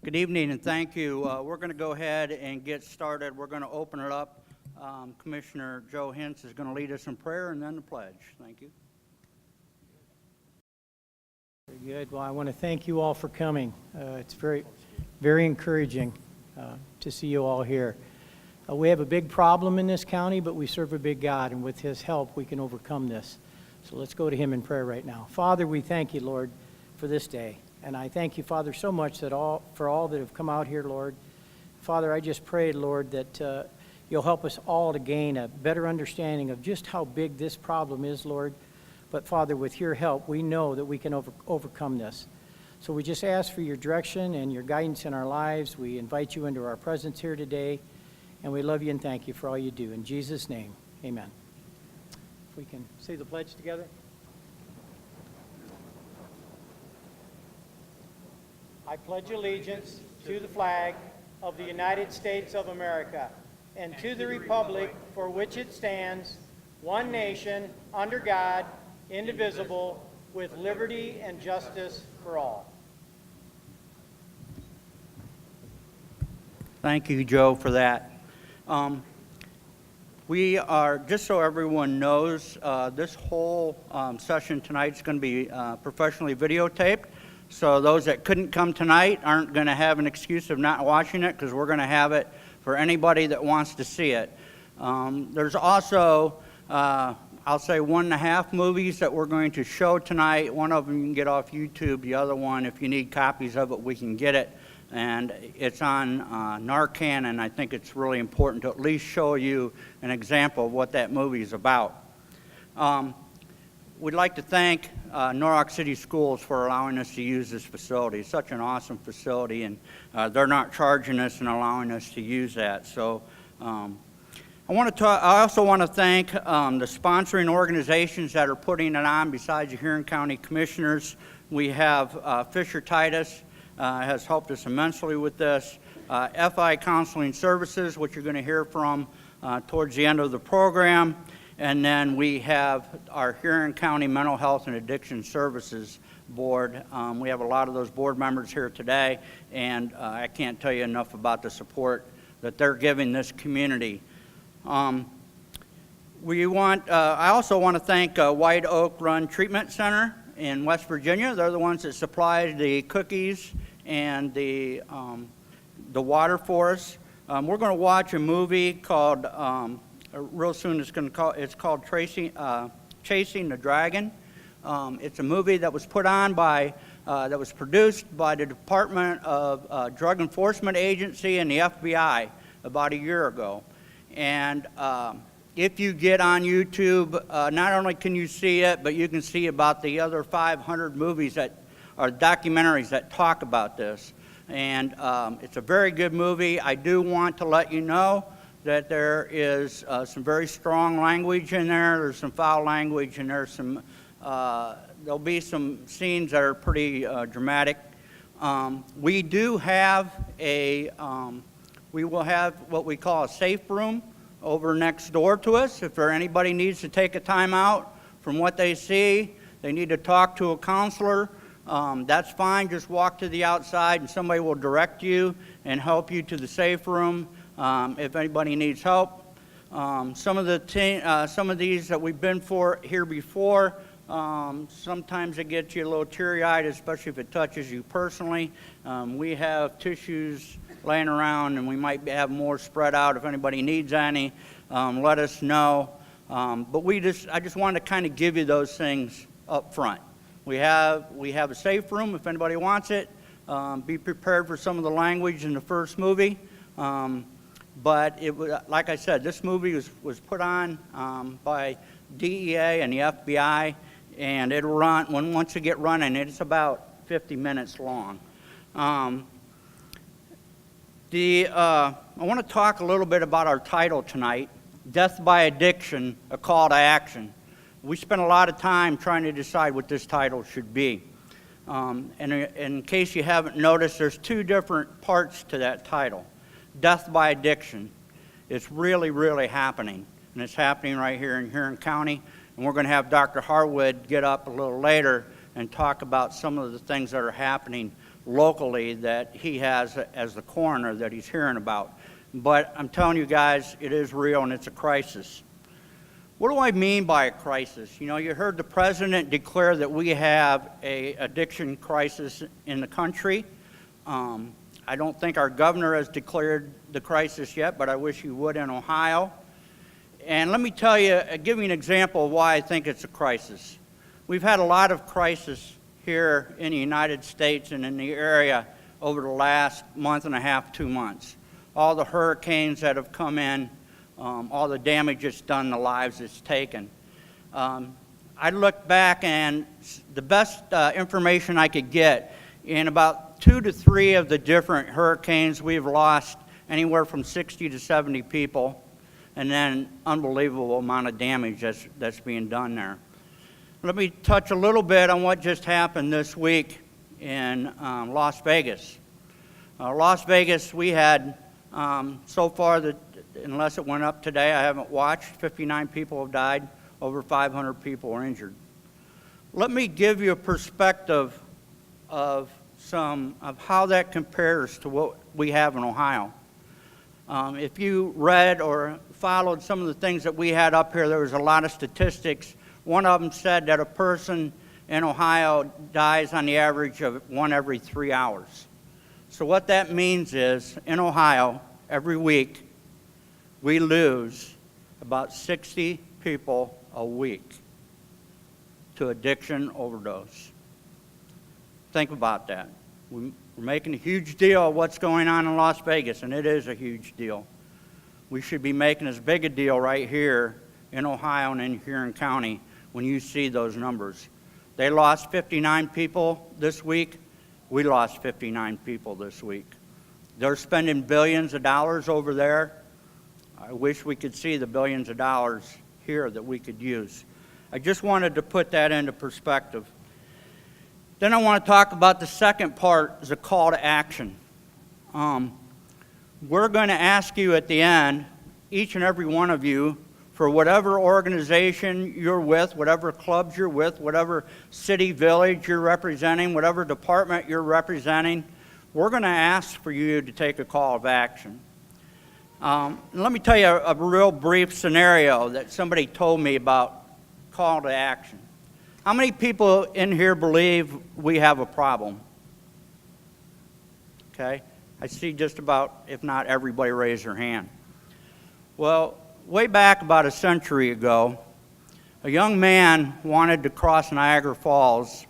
Good evening and thank you. We're going to go ahead and get started. We're going to open it up. Commissioner Joe Hintz is going to lead us in prayer and then the pledge. Thank you. Very good. Well, I want to thank you all for coming. It's very, very encouraging to see you all here. We have a big problem in this county, but we serve a big God, and with His help, we can overcome this. So let's go to Him in prayer right now. Father, we thank you, Lord, for this day. And I thank you, Father, so much for all that have come out here, Lord. Father, I just pray, Lord, that you'll help us all to gain a better understanding of just how big this problem is, Lord. But, Father, with your help, we know that we can overcome this. So we just ask for your direction and your guidance in our lives. We invite you into our presence here today, and we love you and thank you for all you do. In Jesus' name, amen. If we can say the pledge together. I pledge allegiance to the flag of the United States of America and to the republic for which it stands, one nation, under God, indivisible, with liberty and justice for all. Thank you, Joe, for that. We are, just so everyone knows, this whole session tonight is going to be professionally videotaped. So those that couldn't come tonight aren't going to have an excuse of not watching it, because we're going to have it for anybody that wants to see it. There's also, I'll say 1.5 movies that we're going to show tonight. One of them you can get off YouTube. The other one, if you need copies of it, we can get it. And it's on Narcan, and I think it's really important to at least show you an example of what that movie is about. We'd like to thank Norwalk City Schools for allowing us to use this facility. It's such an awesome facility, and they're not charging us and allowing us to use that. So I also want to thank the sponsoring organizations that are putting it on besides the Huron County Commissioners. We have Fisher Titus has helped us immensely with this. FI Counseling Services, which you're going to hear from towards the end of the program. And then we have our Huron County Mental Health and Addiction Services Board. We have a lot of those board members here today, and I can't tell you enough about the support that they're giving this community. I also want to thank White Oak Run Treatment Center in West Virginia. They're the ones that supplied the cookies and the water for us. We're going to watch a movie called real soon. It's called Chasing the Dragon. It's a movie that was put on that was produced by the Department of Drug Enforcement Agency and the FBI about a year ago. And if you get on YouTube, not only can you see it, but you can see about the other 500 movies that are documentaries that talk about this. And it's a very good movie. I do want to let you know that there is some very strong language in there. There's some foul language, and there's some there'll be some scenes that are pretty dramatic. We do have we will have what we call a safe room over next door to us. If anybody needs to take a time out from what they see, they need to talk to a counselor, that's fine. Just walk to the outside and somebody will direct you and help you to the safe room. If anybody needs help, some of these that we've been here before, sometimes it gets you a little teary-eyed, especially if it touches you personally. We have tissues laying around, and we might have more spread out. If anybody needs any, let us know. But I just wanted to kind of give you those things up front. We have a safe room if anybody wants it. Be prepared for some of the language in the first movie. But like I said, this movie was put on by DEA and the FBI, and it'll run once you get running. It's about 50 minutes long. I want to talk a little bit about our title tonight, Death by Addiction, a Call to Action. We spent a lot of time trying to decide what this title should be. And in case you haven't noticed, there's 2 different parts to that title. Death by addiction. It's really, really happening. And it's happening right here in Huron County. And we're going to have Dr. Harwood get up a little later and talk about some of the things that are happening locally that he has as the coroner that he's hearing about. But I'm telling you guys, it is real and it's a crisis. What do I mean by a crisis? You know, you heard the president declare that we have an addiction crisis in the country. I don't think our governor has declared the crisis yet, but I wish he would in Ohio. And let me tell you, give you an example of why I think it's a crisis. We've had a lot of crisis here in the United States and in the area over the last month and a half, 2 months. All the hurricanes that have come in, all the damage it's done, the lives it's taken. I looked back, and the best information I could get, in about 2 to 3 of the different hurricanes, we've lost anywhere from 60 to 70 people, and then unbelievable amount of damage that's being done there. Let me touch a little bit on what just happened this week in Las Vegas. Las Vegas, we had so far, unless it went up today, I haven't watched, 59 people have died, over 500 people are injured. Let me give you a perspective of how that compares to what we have in Ohio. If you read or followed some of the things that we had up here, there was a lot of statistics. One of them said that a person in Ohio dies on the average of 1 every 3 hours. So what that means is, in Ohio, every week, we lose about 60 people a week to addiction overdose. Think about that. We're making a huge deal of what's going on in Las Vegas, and it is a huge deal. We should be making as big a deal right here in Ohio and in Huron County when you see those numbers. They lost 59 people this week. We lost 59 people this week. They're spending billions of dollars over there. I wish we could see the billions of dollars here that we could use. I just wanted to put that into perspective. Then I want to talk about the second part, is a call to action. We're going to ask you at the end, each and every one of you, for whatever organization you're with, whatever clubs you're with, whatever city, village you're representing, whatever department you're representing, we're going to ask for you to take a call of action. Let me tell you a real brief scenario that somebody told me about call to action. How many people in here believe we have a problem? Okay, I see just about, if not everybody, raise their hand. Well, way back about a century ago, a young man wanted to cross Niagara Falls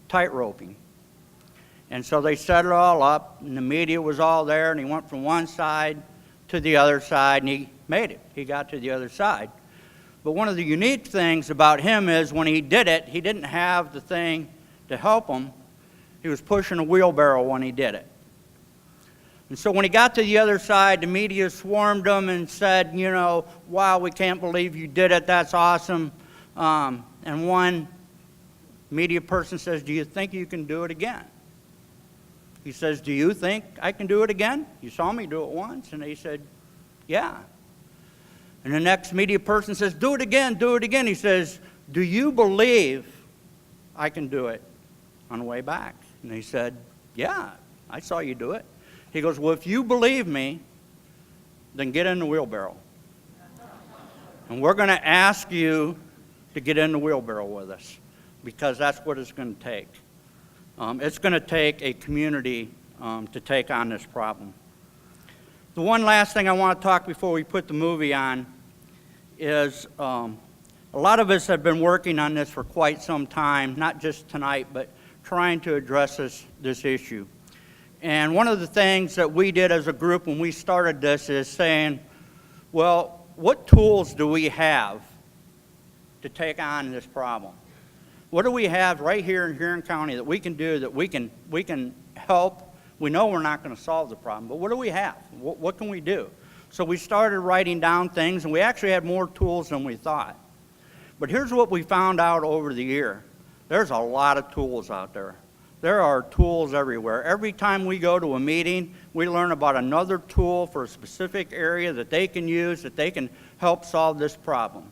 tightroping. And so they set it all up, and the media was all there, and he went from one side to the other side, and he made it. He got to the other side. But one of the unique things about him is when he did it, he didn't have the thing to help him. He was pushing a wheelbarrow when he did it. And so when he got to the other side, the media swarmed him and said, you know, wow, we can't believe you did it. That's awesome. And one media person says, do you think you can do it again? He says, do you think I can do it again? You saw me do it once. And he said, yeah. And the next media person says, do it again, do it again. He says, do you believe I can do it on the way back? And he said, yeah, I saw you do it. He goes, well, if you believe me, then get in the wheelbarrow. And we're going to ask you to get in the wheelbarrow with us, because that's what it's going to take. It's going to take a community to take on this problem. The one last thing I want to talk before we put the movie on is a lot of us have been working on this for quite some time, not just tonight, but trying to address this issue. And one of the things that we did as a group when we started this is saying, well, what tools do we have to take on this problem? What do we have right here in Huron County that we can do, that we can help? We know we're not going to solve the problem, but what do we have? What can we do? So we started writing down things, and we actually had more tools than we thought. But here's what we found out over the year. There's a lot of tools out there. There are tools everywhere. Every time we go to a meeting, we learn about another tool for a specific area that they can use, that they can help solve this problem.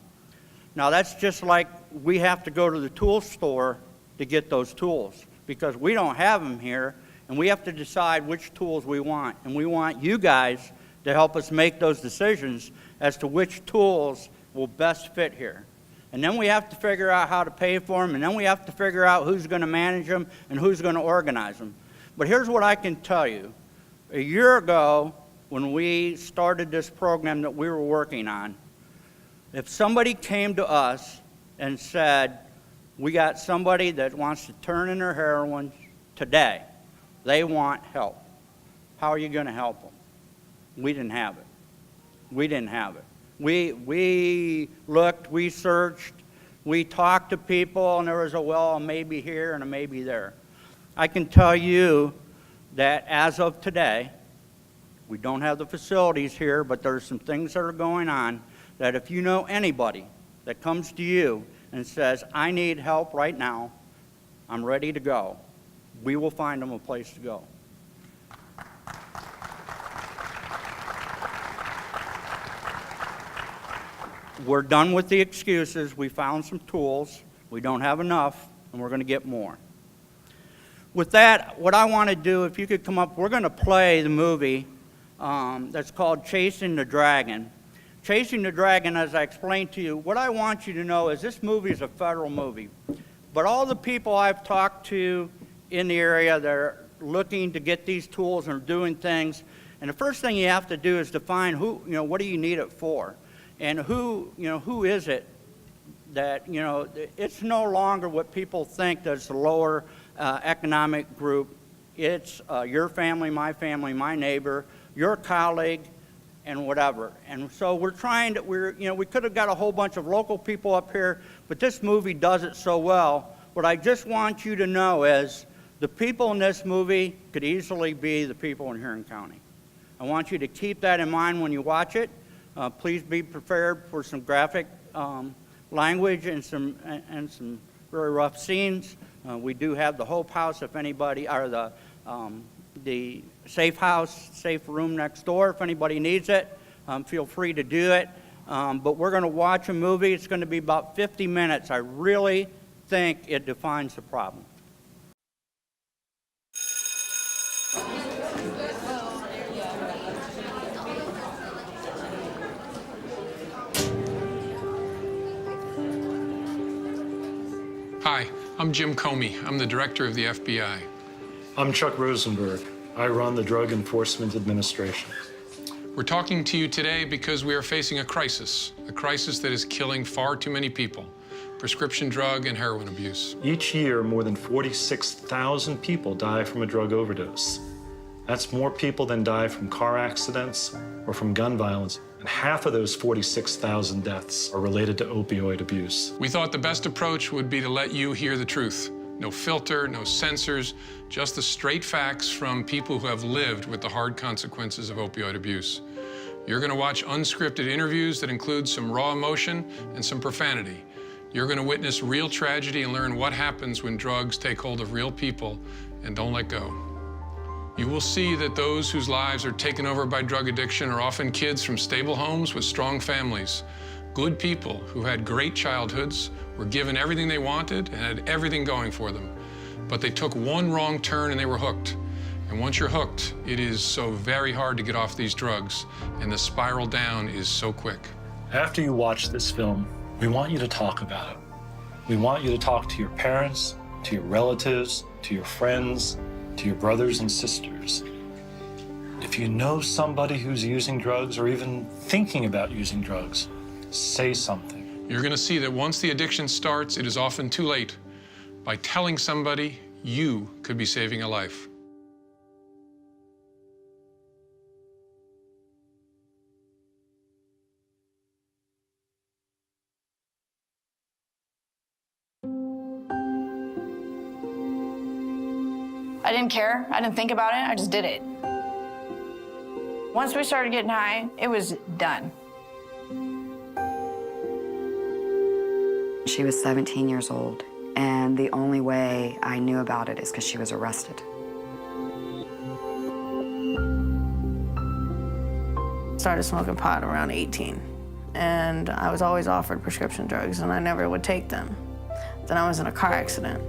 Now, that's just like we have to go to the tool store to get those tools, because we don't have them here, And we have to decide which tools we want. And we want you guys to help us make those decisions as to which tools will best fit here. And then we have to figure out how to pay for them, and then we have to figure out who's going to manage them and who's going to organize them. But here's what I can tell you. A year ago, when we started this program that we were working on, if somebody came to us and said, we got somebody that wants to turn in their heroin today, they want help, how are you going to help them? We didn't have it. We didn't have it. We looked, we searched, we talked to people, and there was a, well, a maybe here and a maybe there. I can tell you that as of today, we don't have the facilities here, but there's some things that are going on that if you know anybody that comes to you and says, I need help right now, I'm ready to go, we will find them a place to go. We're done with the excuses. We found some tools. We don't have enough, and we're going to get more. With that, what I want to do, if you could come up, we're going to play the movie that's called Chasing the Dragon. Chasing the Dragon, as I explained to you, what I want you to know is this movie is a federal movie. But all the people I've talked to in the area that are looking to get these tools and are doing things, and the first thing you have to do is define who, what do you need it for? And who is it that, it's no longer what people think that's the lower economic group. It's your family, my neighbor, your colleague, and whatever. And so we're trying to, we could have got a whole bunch of local people up here, but this movie does it so well. What I just want you to know is the people in this movie could easily be the people in Huron County. I want you to keep that in mind when you watch it. Please be prepared for some graphic language and some very rough scenes. We do have the Hope House, if anybody, or the safe house, safe room next door, if anybody needs it. Feel free to do it. But we're going to watch a movie. It's going to be about 50 minutes. I really think it defines the problem. Hi, I'm Jim Comey. I'm the director of the FBI. I'm Chuck Rosenberg. I run the Drug Enforcement Administration. We're talking to you today because we are facing a crisis that is killing far too many people, prescription drug and heroin abuse. Each year, more than 46,000 people die from a drug overdose. That's more people than die from car accidents or from gun violence. And half of those 46,000 deaths are related to opioid abuse. We thought the best approach would be to let you hear the truth. No filter, no censors, just the straight facts from people who have lived with the hard consequences of opioid abuse. You're going to watch unscripted interviews that include some raw emotion and some profanity. You're going to witness real tragedy and learn what happens when drugs take hold of real people and don't let go. You will see that those whose lives are taken over by drug addiction are often kids from stable homes with strong families, good people who had great childhoods, were given everything they wanted, and had everything going for them. But they took one wrong turn and they were hooked. And once you're hooked, it is so very hard to get off these drugs, and the spiral down is so quick. After you watch this film, we want you to talk about it. We want you to talk to your parents, to your relatives, to your friends, to your brothers and sisters. If you know somebody who's using drugs or even thinking about using drugs, say something. You're going to see that once the addiction starts, it is often too late. By telling somebody, you could be saving a life. I didn't care. I didn't think about it. I just did it. Once we started getting high, it was done. She was 17 years old, and the only way I knew about it is because she was arrested. Started smoking pot around 18, and I was always offered prescription drugs, and I never would take them. Then I was in a car accident.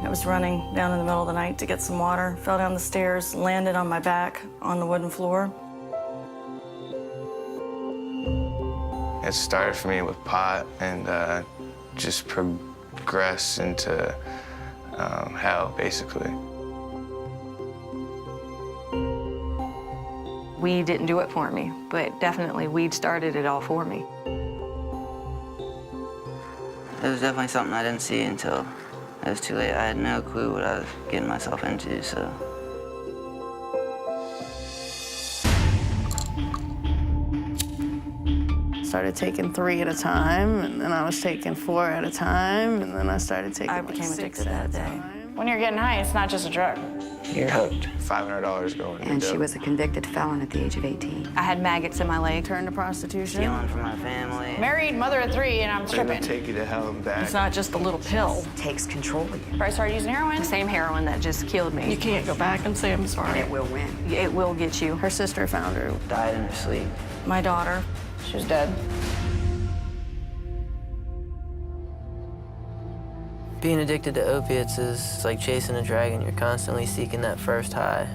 I was running down in the middle of the night to get some water, fell down the stairs, landed on my back on the wooden floor. It started for me with pot and just progressed into hell, basically. Weed didn't do it for me, but definitely weed started it all for me. It was definitely something I didn't see until it was too late. I had no clue what I was getting myself into, so. Started taking 3 at a time, and then I was taking 4 at a time, and then I started taking I like became 6 addicted at that a day. time. When you're getting high, it's not just a drug. You're hooked. $500 going to And she dope. was a convicted felon at the age of 18. I had maggots in my leg. Turned to prostitution. Stealing from my family. Married, mother of 3, and I'm They would tripping. take you to hell and back. It's not just a little pill. Takes control of you. I started using heroin. The same heroin that just killed You me. can't go back and say I'm And sorry. it will win. It will get you. Her sister found her. Died in her sleep. My daughter, She was dead. Being addicted to opiates is like chasing a dragon. You're constantly seeking that first high.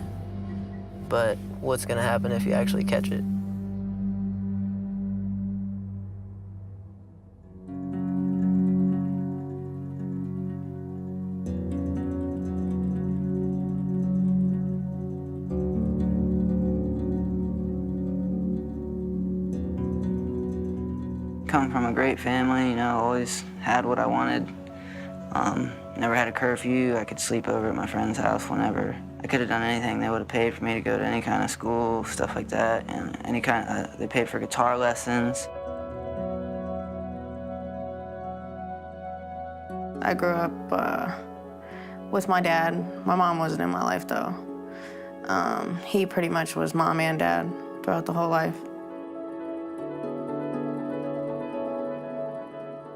But what's gonna happen if you actually catch it? Come from a great family, you know, always had what I wanted. Never had a curfew. I could sleep over at my friend's house whenever. I could have done anything. They would have paid for me to go to any kind of school, stuff like that, and they paid for guitar lessons. I grew up with my dad. My mom wasn't in my life, though. He pretty much was mom and dad throughout the whole life.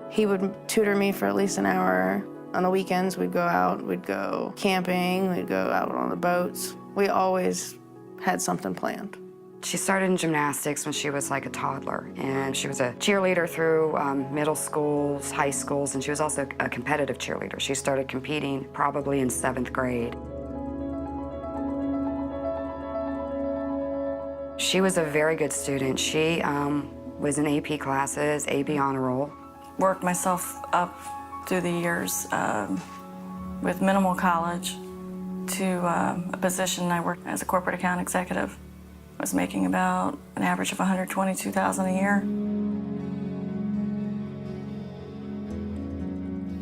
He would tutor me for at least an hour. On the weekends, we'd go out, we'd go camping, we'd go out on the boats. We always had something planned. She started in gymnastics when she was like a toddler, and she was a cheerleader through middle schools, high schools, and she was also a competitive cheerleader. She started competing probably in 7th grade. She was a very good student. She was in AP classes, AP honor roll. worked myself up through the years with minimal college to a position I worked as a corporate account executive. I was making about an average of $122,000 a year.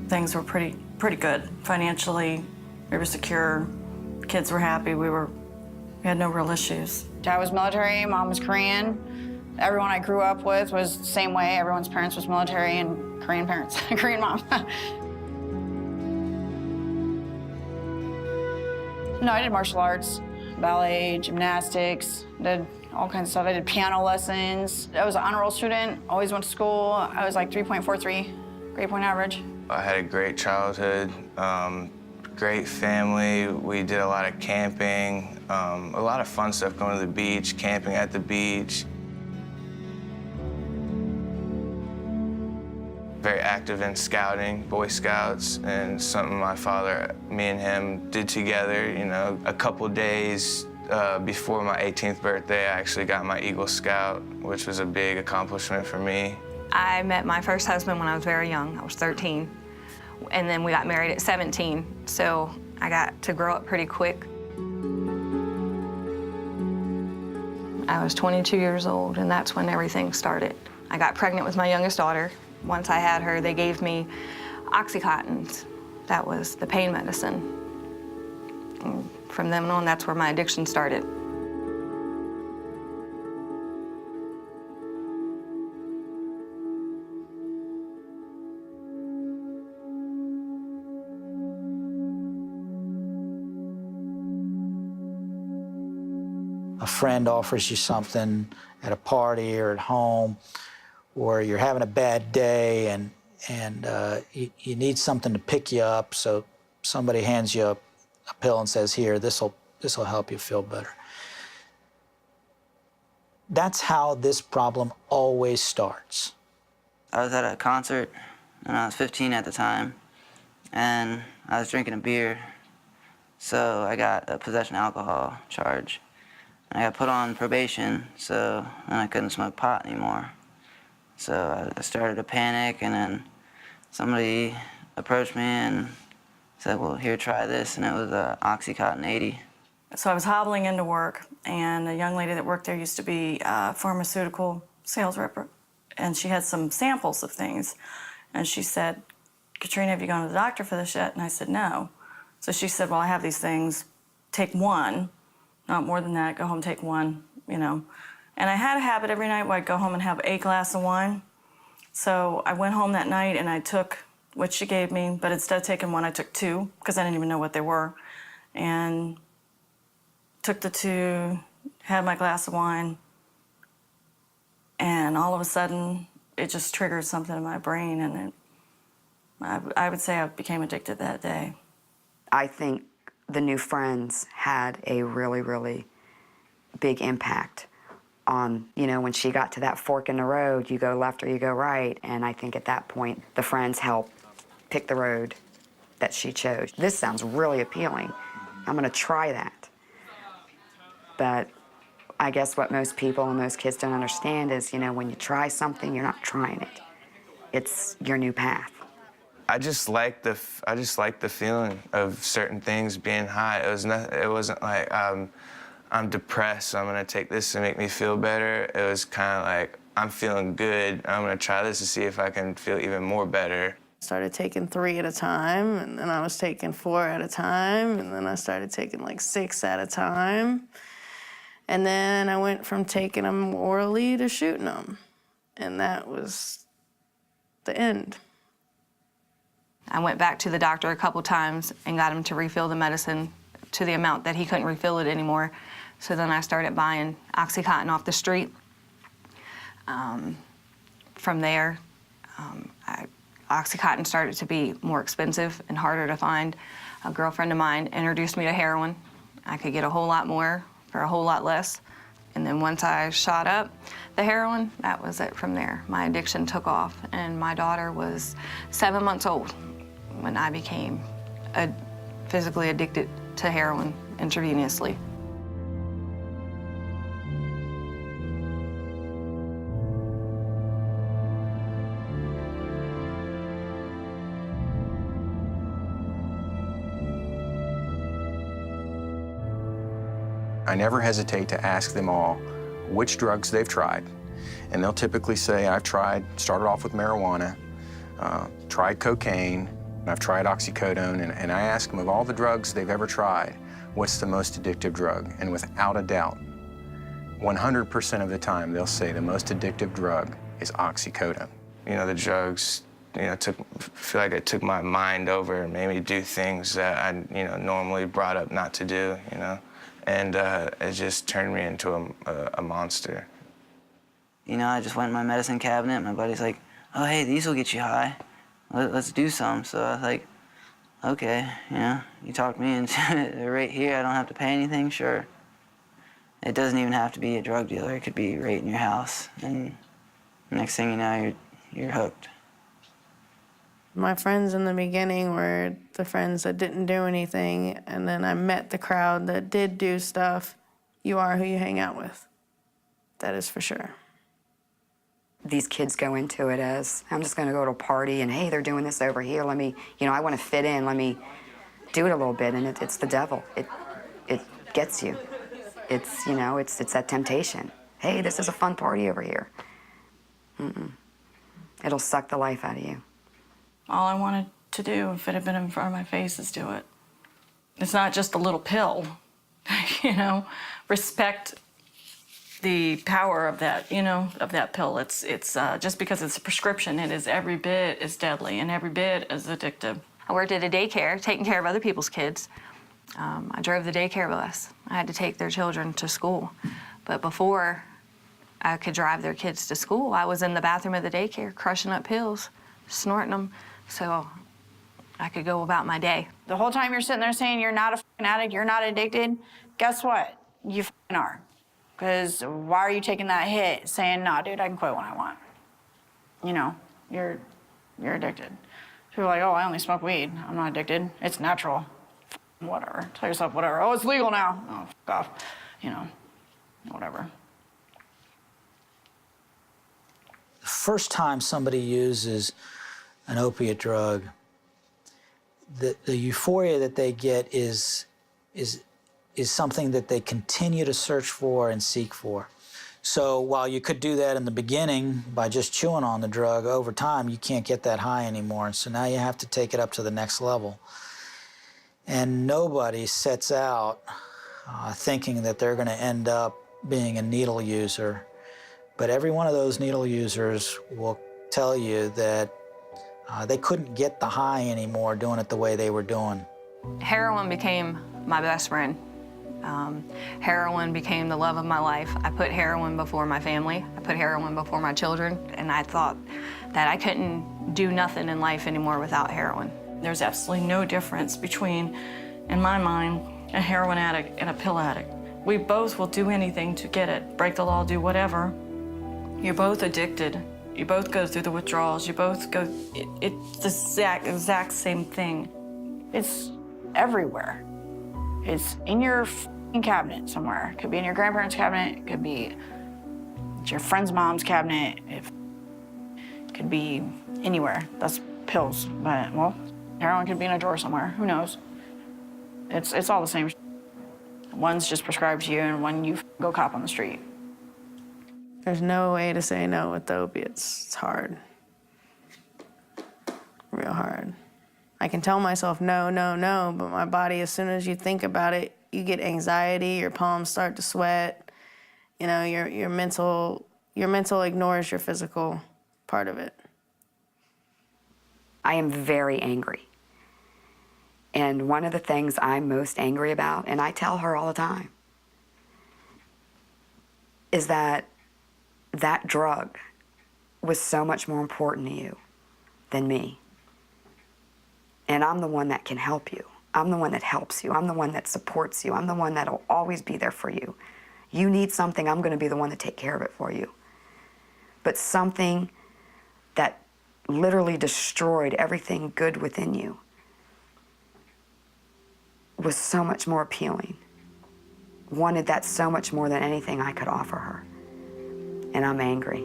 Things were pretty good financially. We were secure. Kids were happy. We had no real issues. Dad was military, mom was Korean. Everyone I grew up with was the same way. Everyone's parents was military and Korean parents, Korean mom. No, I did martial arts, ballet, gymnastics, did all kinds of stuff. I did piano lessons. I was an honor roll student, always went to school. I was like 3.43 grade point average. I had a great childhood, great family. We did a lot of camping, a lot of fun stuff, going to the beach, camping at the beach. Very active in scouting, Boy Scouts, and something my father, me and him did together. You know, a couple days before my 18th birthday, I actually got my Eagle Scout, which was a big accomplishment for me. I met my first husband when I was very young. I was 13. And then we got married at 17. So I got to grow up pretty quick. I was 22 years old, and that's when everything started. I got pregnant with my youngest daughter. Once I had her, they gave me Oxycontin. That was the pain medicine. And from then on, that's where my addiction started. A friend offers you something at a party or at home, or you're having a bad day and you need something to pick you up, so somebody hands you a pill and says, here, this'll help you feel better. That's how this problem always starts. I was at a concert, and I was 15 at the time. and I was drinking a beer, so I got a possession alcohol charge. And I got put on probation, so then I couldn't smoke pot anymore. So I started to panic, and then somebody approached me and said, well, here, try this, and it was Oxycontin 80. So I was hobbling into work, and a young lady that worked there used to be a pharmaceutical sales rep, and she had some samples of things. And she said, Katrina, have you gone to the doctor for this yet? And I said, no. So she said, well, I have these things, take one, not more than that, go home, take one, you know. And I had a habit every night where I'd go home and have a glass of wine. So I went home that night and I took what she gave me, but instead of taking one, I took two, because I didn't even know what they were. And took the two, had my glass of wine, and all of a sudden, it just triggered something in my brain, and I would say I became addicted that day. I think the new friends had a really, really big impact on, you know, when she got to that fork in the road, you go left or you go right, and I think at that point, the friends helped pick the road that she chose. This sounds really appealing. I'm gonna try that. But I guess what most people and most kids don't understand is, you know, when you try something, you're not trying it. It's your new path. I just like the feeling of certain things being high. It wasn't like I'm depressed, so I'm gonna take this to make me feel better. It was kind of like, I'm feeling good, I'm gonna try this to see if I can feel even more better. Started taking 3 at a time, and then I was taking 4 at a time, and then I started taking like 6 at a time. And then I went from taking them orally to shooting them. And that was the end. I went back to the doctor a couple times and got him to refill the medicine to the amount that he couldn't refill it anymore. So then I started buying Oxycontin off the street. From there, Oxycontin started to be more expensive and harder to find. A girlfriend of mine introduced me to heroin. I could get a whole lot more for a whole lot less. And then once I shot up the heroin, that was it from there. My addiction took off, and my daughter was 7 months old when I became physically addicted to heroin intravenously. I never hesitate to ask them all which drugs they've tried. And they'll typically say, I've started off with marijuana, tried cocaine, and I've tried oxycodone. And I ask them, of all the drugs they've ever tried, what's the most addictive drug? And without a doubt, 100% of the time, they'll say the most addictive drug is oxycodone. You know, the drugs, you know, feel like it took my mind over and made me do things that I, you know, normally brought up not to do, you know. And it just turned me into a monster. You know, I just went in my medicine cabinet. My buddy's like, oh, hey, these will get you high. Let's do some. So I was like, okay, you know, you talked me into it right here. I don't have to pay anything, sure. It doesn't even have to be a drug dealer. It could be right in your house. And next thing you know, you're hooked. My friends in the beginning were the friends that didn't do anything, and then I met the crowd that did do stuff. You are who you hang out with. That is for sure. These kids go into it as, I'm just gonna go to a party and hey, they're doing this over here, let me, you know, I wanna fit in, let me do it a little bit, and it's the devil. It gets you. It's, you know, it's that temptation. Hey, this is a fun party over here. It'll suck the life out of you. All I wanted to do, if it had been in front of my face, is do it. It's not just a little pill, you know. Respect the power of that, you know, of that pill. It's just because it's a prescription, it is every bit as deadly and every bit as addictive. I worked at a daycare, taking care of other people's kids. I drove the daycare bus. I had to take their children to school. But before I could drive their kids to school, I was in the bathroom of the daycare, crushing up pills, snorting them, so I could go about my day. The whole time you're sitting there saying you're not a fucking addict, you're not addicted, guess what? You fucking are. Because why are you taking that hit saying, nah, dude, I can quit when I want? You know, you're addicted. People are like, oh, I only smoke weed. I'm not addicted. It's natural. Whatever. Tell yourself whatever. Oh, it's legal now. Oh, fuck off. You know, whatever. The first time somebody uses an opiate drug, the euphoria that they get is something that they continue to search for and seek for. So while you could do that in the beginning by just chewing on the drug, over time you can't get that high anymore. And so now you have to take it up to the next level. And nobody sets out thinking that they're going to end up being a needle user. But every one of those needle users will tell you that they couldn't get the high anymore doing it the way they were doing. Heroin became my best friend. Heroin became the love of my life. I put heroin before my family. I put heroin before my children. And I thought that I couldn't do nothing in life anymore without heroin. There's absolutely no difference between, in my mind, a heroin addict and a pill addict. We both will do anything to get it, break the law, do whatever. You're both addicted. You both go through the withdrawals. You both go, it's the exact same thing. It's everywhere. It's in your cabinet somewhere. It could be in your grandparents' cabinet. It could be your friend's mom's cabinet. It could be anywhere. That's pills. But, well, heroin could be in a drawer somewhere. Who knows? It's all the same. One's just prescribed to you, and one you go cop on the street. There's no way to say no with the opiates. It's hard. Real hard. I can tell myself no, no, no, but my body, as soon as you think about it, you get anxiety, your palms start to sweat. You know, your mental ignores your physical part of it. I am very angry. And one of the things I'm most angry about, and I tell her all the time, is that that drug was so much more important to you than me. And I'm the one that can help you. I'm the one that helps you. I'm the one that supports you. I'm the one that'll always be there for you. You need something, I'm gonna be the one to take care of it for you. But something that literally destroyed everything good within you was so much more appealing. Wanted that so much more than anything I could offer her. And I'm angry.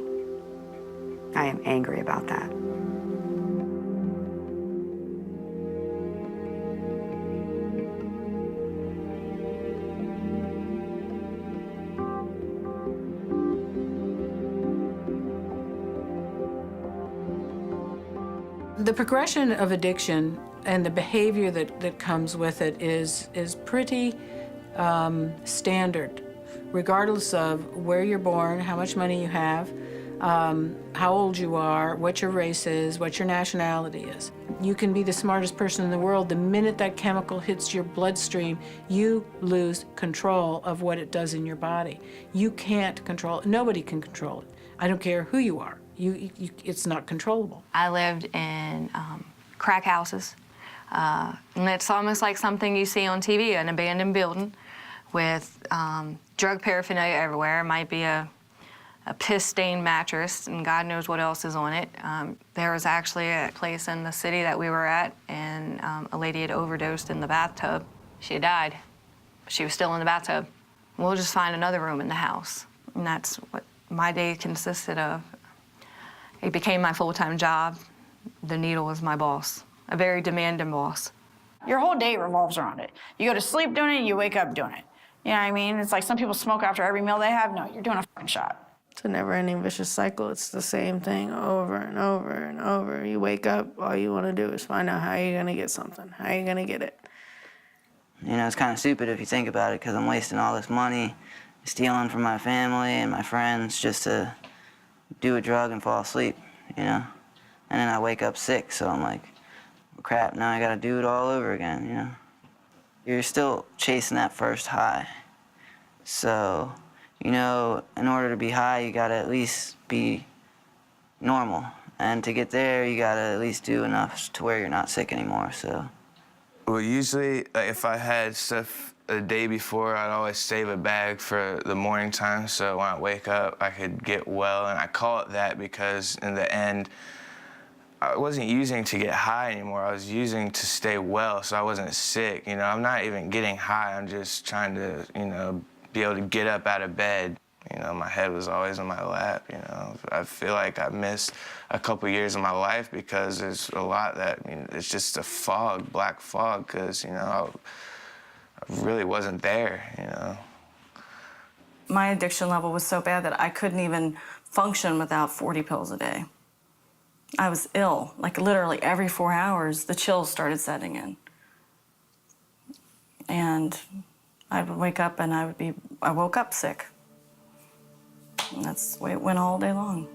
I am angry about that. The progression of addiction and the behavior that comes with it is pretty standard, regardless of where you're born, how much money you have, how old you are, what your race is, what your nationality is. You can be the smartest person in the world. The minute that chemical hits your bloodstream, you lose control of what it does in your body. You can't control it. Nobody can control it. I don't care who you are. It's not controllable. I lived in crack houses, and it's almost like something you see on TV, an abandoned building with drug paraphernalia everywhere. It might be a piss-stained mattress, and God knows what else is on it. There was actually a place in the city that we were at, and a lady had overdosed in the bathtub. She had died. She was still in the bathtub. We'll just find another room in the house, and that's what my day consisted of. It became my full-time job. The needle was my boss, a very demanding boss. Your whole day revolves around it. You go to sleep doing it, you wake up doing it. You know what I mean? It's like some people smoke after every meal they have. No, you're doing a fucking shot. It's a never-ending vicious cycle. It's the same thing over and over and over. You wake up, all you want to do is find out how you're going to get something, how you're going to get it. You know, it's kind of stupid if you think about it, because I'm wasting all this money stealing from my family and my friends just to do a drug and fall asleep, you know? And then I wake up sick, so I'm like, well, crap, now I gotta do it all over again, you know? You're still chasing that first high. So, you know, in order to be high, you gotta at least be normal. And to get there, you gotta at least do enough to where you're not sick anymore, so. Well, usually, if I had stuff a day before, I'd always save a bag for the morning time, so when I wake up, I could get well. And I call it that because in the end, I wasn't using to get high anymore. I was using to stay well, so I wasn't sick. You know, I'm not even getting high. I'm just trying to, you know, be able to get up out of bed. You know, my head was always on my lap, you know. I feel like I missed a couple years of my life because there's a lot that, I mean, it's just a fog, black fog, because, you know, I really wasn't there, you know. My addiction level was so bad that I couldn't even function without 40 pills a day. I was ill, like literally every 4 hours, the chills started setting in. And I would wake up and I woke up sick. And that's the way it went all day long.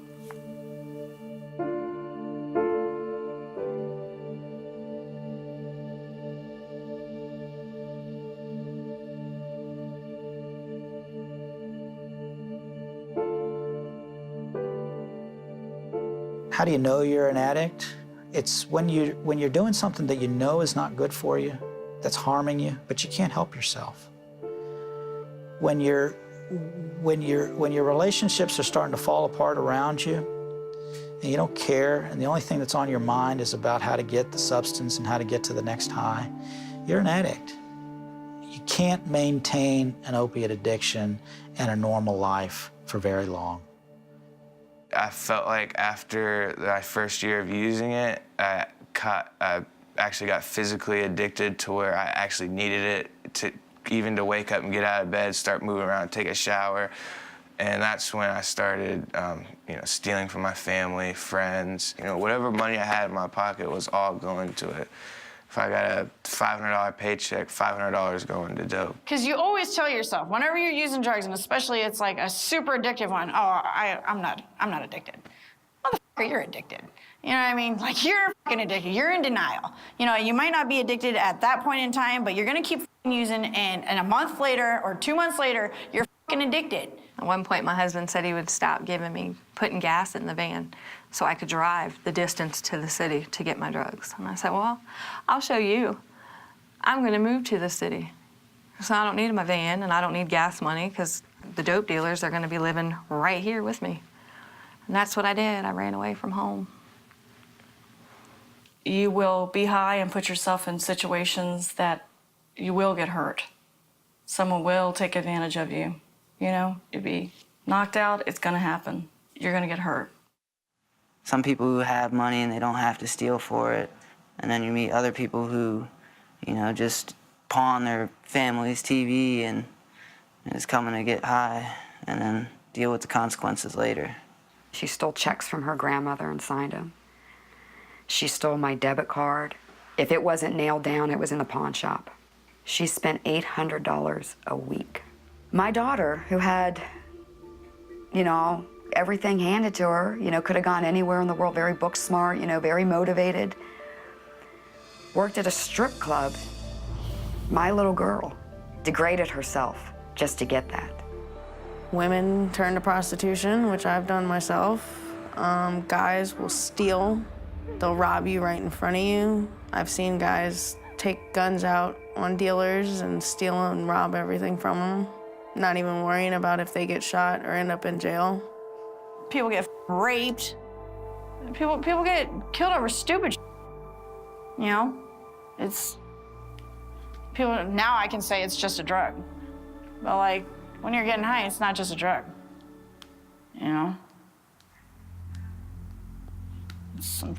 How do you know you're an addict? It's when you're doing something that you know is not good for you, that's harming you, but you can't help yourself. When your relationships are starting to fall apart around you, and you don't care, and the only thing that's on your mind is about how to get the substance and how to get to the next high, you're an addict. You can't maintain an opiate addiction and a normal life for very long. I felt like after my first year of using it, I actually got physically addicted to where I actually needed it to even to wake up and get out of bed, start moving around, take a shower. And that's when I started, you know, stealing from my family, friends. You know, whatever money I had in my pocket was all going to it. If I got a $500 paycheck, $500 going to dope. Because you always tell yourself, whenever you're using drugs, and especially it's like a super addictive one, oh, I'm not addicted. Motherfucker, you're addicted. You know what I mean? Like, you're fucking addicted. You're in denial. You know, you might not be addicted at that point in time, but you're gonna keep using, and a month later or 2 months later, you're fucking addicted. At one point, my husband said he would stop putting gas in the van so I could drive the distance to the city to get my drugs. And I said, well, I'll show you. I'm going to move to the city. So I don't need my van and I don't need gas money because the dope dealers are going to be living right here with me. And that's what I did. I ran away from home. You will be high and put yourself in situations that you will get hurt. Someone will take advantage of you. You know, you'll be knocked out, it's gonna happen. You're gonna get hurt. Some people who have money and they don't have to steal for it. And then you meet other people who, you know, just pawn their family's TV and is coming to get high and then deal with the consequences later. She stole checks from her grandmother and signed them. She stole my debit card. If it wasn't nailed down, it was in the pawn shop. She spent $800 a week. My daughter, who had, you know, everything handed to her, you know, could have gone anywhere in the world, very book smart, you know, very motivated, worked at a strip club. My little girl degraded herself just to get that. Women turn to prostitution, which I've done myself. Guys will steal. They'll rob you right in front of you. I've seen guys take guns out on dealers and steal and rob everything from them, not even worrying about if they get shot or end up in jail. People get raped. People get killed over stupid shit. You know? It's... People, now I can say it's just a drug. But like, when you're getting high, it's not just a drug. You know? It's some...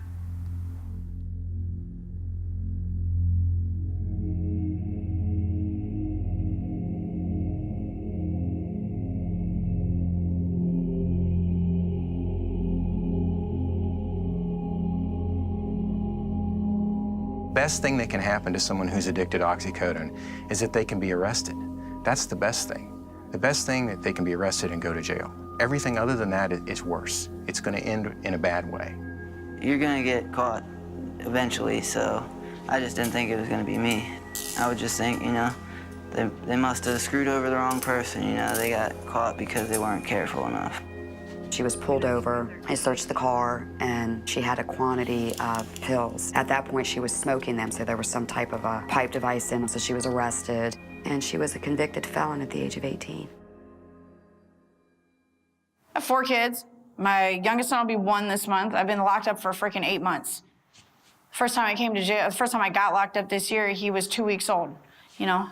Best thing that can happen to someone who's addicted to oxycodone is that they can be arrested. That's the best thing. The best thing that they can be arrested and go to jail. Everything other than that is worse. It's going to end in a bad way. You're going to get caught eventually, so I just didn't think it was going to be me. I would just think, you know, they must have screwed over the wrong person, you know, they got caught because they weren't careful enough. She was pulled over. I searched the car, and she had a quantity of pills. At that point, she was smoking them, so there was some type of a pipe device in them, so she was arrested. And she was a convicted felon at the age of 18. I have 4 kids. My youngest son will be 1 this month. I've been locked up for freaking 8 months. First time I came to jail, the first time I got locked up this year, he was 2 weeks old. You know,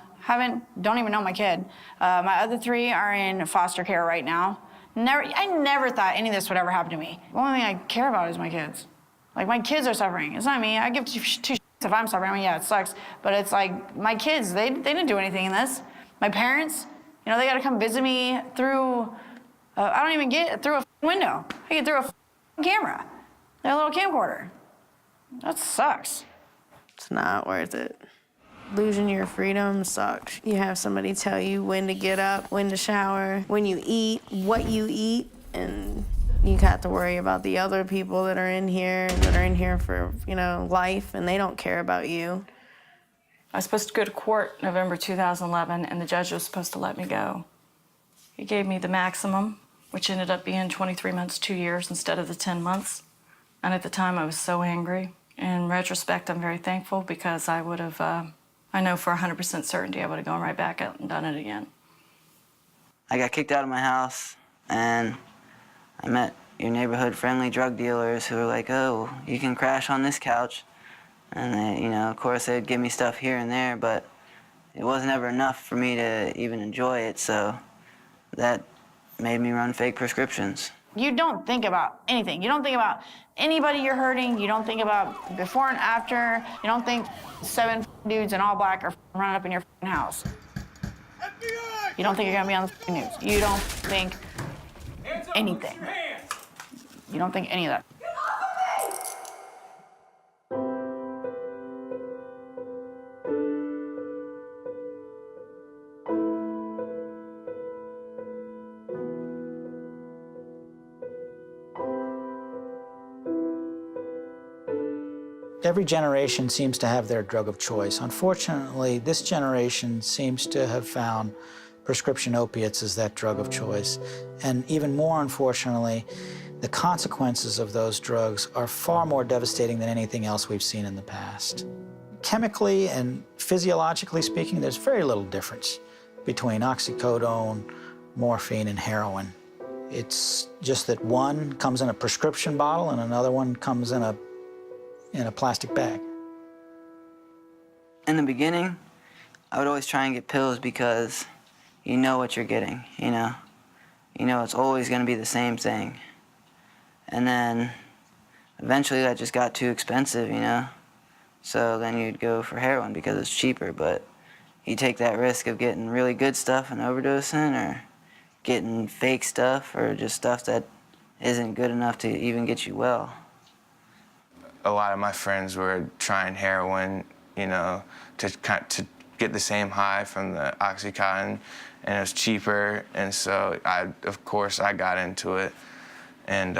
don't even know my kid. My other 3 are in foster care right now. I never thought any of this would ever happen to me. The only thing I care about is my kids. Like, my kids are suffering. It's not me. I give two shits if I'm suffering. I mean, yeah, it sucks. But it's like, my kids, they didn't do anything in this. My parents, you know, they got to come visit me through, I don't even get through a window. I get through a camera, a little camcorder. That sucks. It's not worth it. Losing your freedom sucks. You have somebody tell you when to get up, when to shower, when you eat, what you eat, and you have to worry about the other people that are in here and that are in here for, you know, life, and they don't care about you. I was supposed to go to court November 2011, and the judge was supposed to let me go. He gave me the maximum, which ended up being 23 months, 2 years instead of the 10 months. And at the time, I was so angry. In retrospect, I'm very thankful because I would have, I know for 100% certainty, I would have gone right back out and done it again. I got kicked out of my house, and I met your neighborhood-friendly drug dealers who were like, oh, you can crash on this couch. And they, you know, of course, they'd give me stuff here and there, but it wasn't ever enough for me to even enjoy it, so that made me run fake prescriptions. You don't think about anything. You don't think about anybody you're hurting. You don't think about before and after. You don't think 7 dudes in all black are running up in your house. FBI! You don't think you're gonna be on the news. You don't think anything. You don't think any of that. Every generation seems to have their drug of choice. Unfortunately, this generation seems to have found prescription opiates as that drug of choice. And even more unfortunately, the consequences of those drugs are far more devastating than anything else we've seen in the past. Chemically and physiologically speaking, there's very little difference between oxycodone, morphine, and heroin. It's just that one comes in a prescription bottle and another one comes in a plastic bag. In the beginning, I would always try and get pills because you know what you're getting, you know? You know it's always gonna be the same thing. And then eventually that just got too expensive, you know? So then you'd go for heroin because it's cheaper, but you take that risk of getting really good stuff and overdosing, or getting fake stuff, or just stuff that isn't good enough to even get you well. A lot of my friends were trying heroin, you know, to get the same high from the Oxycontin, and it was cheaper, and so of course I got into it, and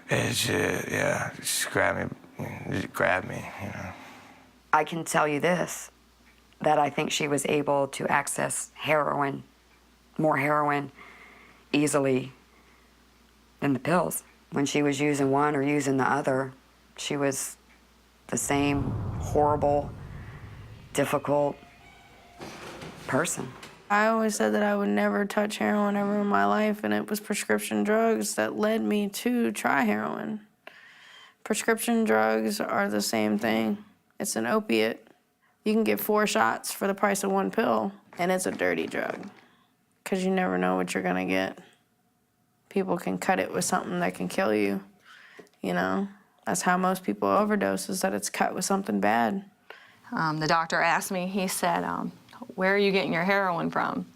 it just, yeah, it just grabbed me, you know. I can tell you this, that I think she was able to access heroin, more heroin, easily than the pills. When she was using one or using the other, she was the same horrible, difficult person. I always said that I would never touch heroin ever in my life, and it was prescription drugs that led me to try heroin. Prescription drugs are the same thing. It's an opiate. You can get 4 shots for the price of 1 pill, and it's a dirty drug, because you never know what you're gonna get. People can cut it with something that can kill you, you know? That's how most people overdose, is that it's cut with something bad. The doctor asked me, he said, where are you getting your heroin from?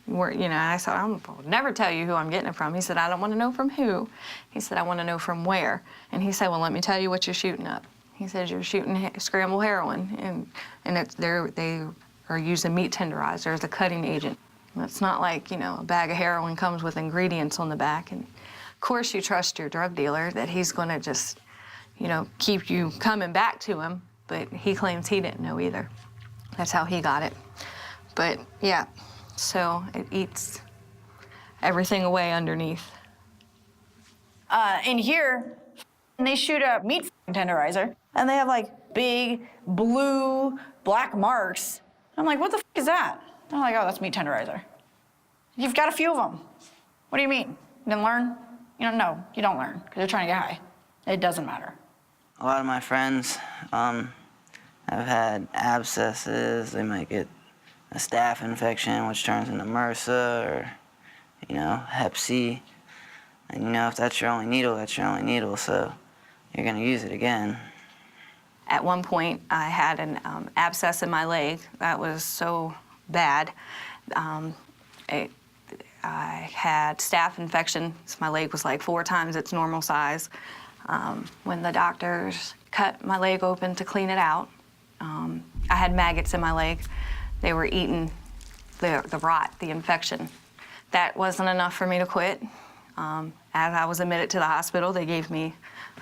Where, you know, I said, I'll never tell you who I'm getting it from. He said, I don't want to know from who. He said, I want to know from where. And he said, well, let me tell you what you're shooting up. He said, you're shooting scrambled heroin, and they are using meat tenderizer as a cutting agent. It's not like, you know, a bag of heroin comes with ingredients on the back. And of course you trust your drug dealer that he's going to just, you know, keep you coming back to him, but he claims he didn't know either. That's how he got it. But yeah, so it eats everything away underneath. In here, they shoot a meat tenderizer, and they have like big blue, black marks. I'm like, what the is that? They're like, oh, that's meat tenderizer. You've got a few of them. What do you mean? Didn't learn? No, you don't learn because you're trying to get high. It doesn't matter. A lot of my friends have had abscesses. They might get a staph infection, which turns into MRSA, or, Hep C. And, if that's your only needle, that's your only needle, so you're going to use it again. At one point, I had an abscess in my leg that was so bad. I had staph infection. So my leg was like 4 times its normal size. When the doctors cut my leg open to clean it out, I had maggots in my leg. They were eating the rot, the infection. That wasn't enough for me to quit. As I was admitted to the hospital, they gave me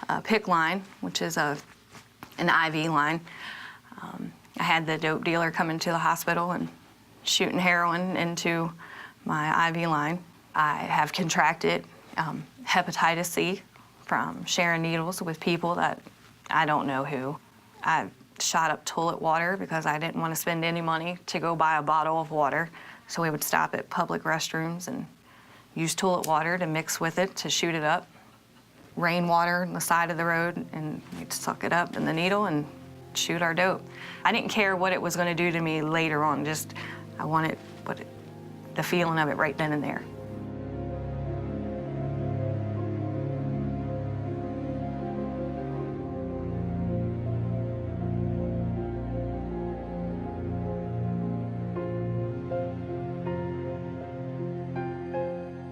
a PICC line, which is an IV line. I had the dope dealer come into the hospital and shooting heroin into my IV line. I have contracted hepatitis C from sharing needles with people that I don't know who. I shot up toilet water because I didn't want to spend any money to go buy a bottle of water. So we would stop at public restrooms and use toilet water to mix with it to shoot it up. Rainwater on the side of the road, and we'd suck it up in the needle and shoot our dope. I didn't care what it was going to do to me later on, just I wanted the feeling of it right then and there.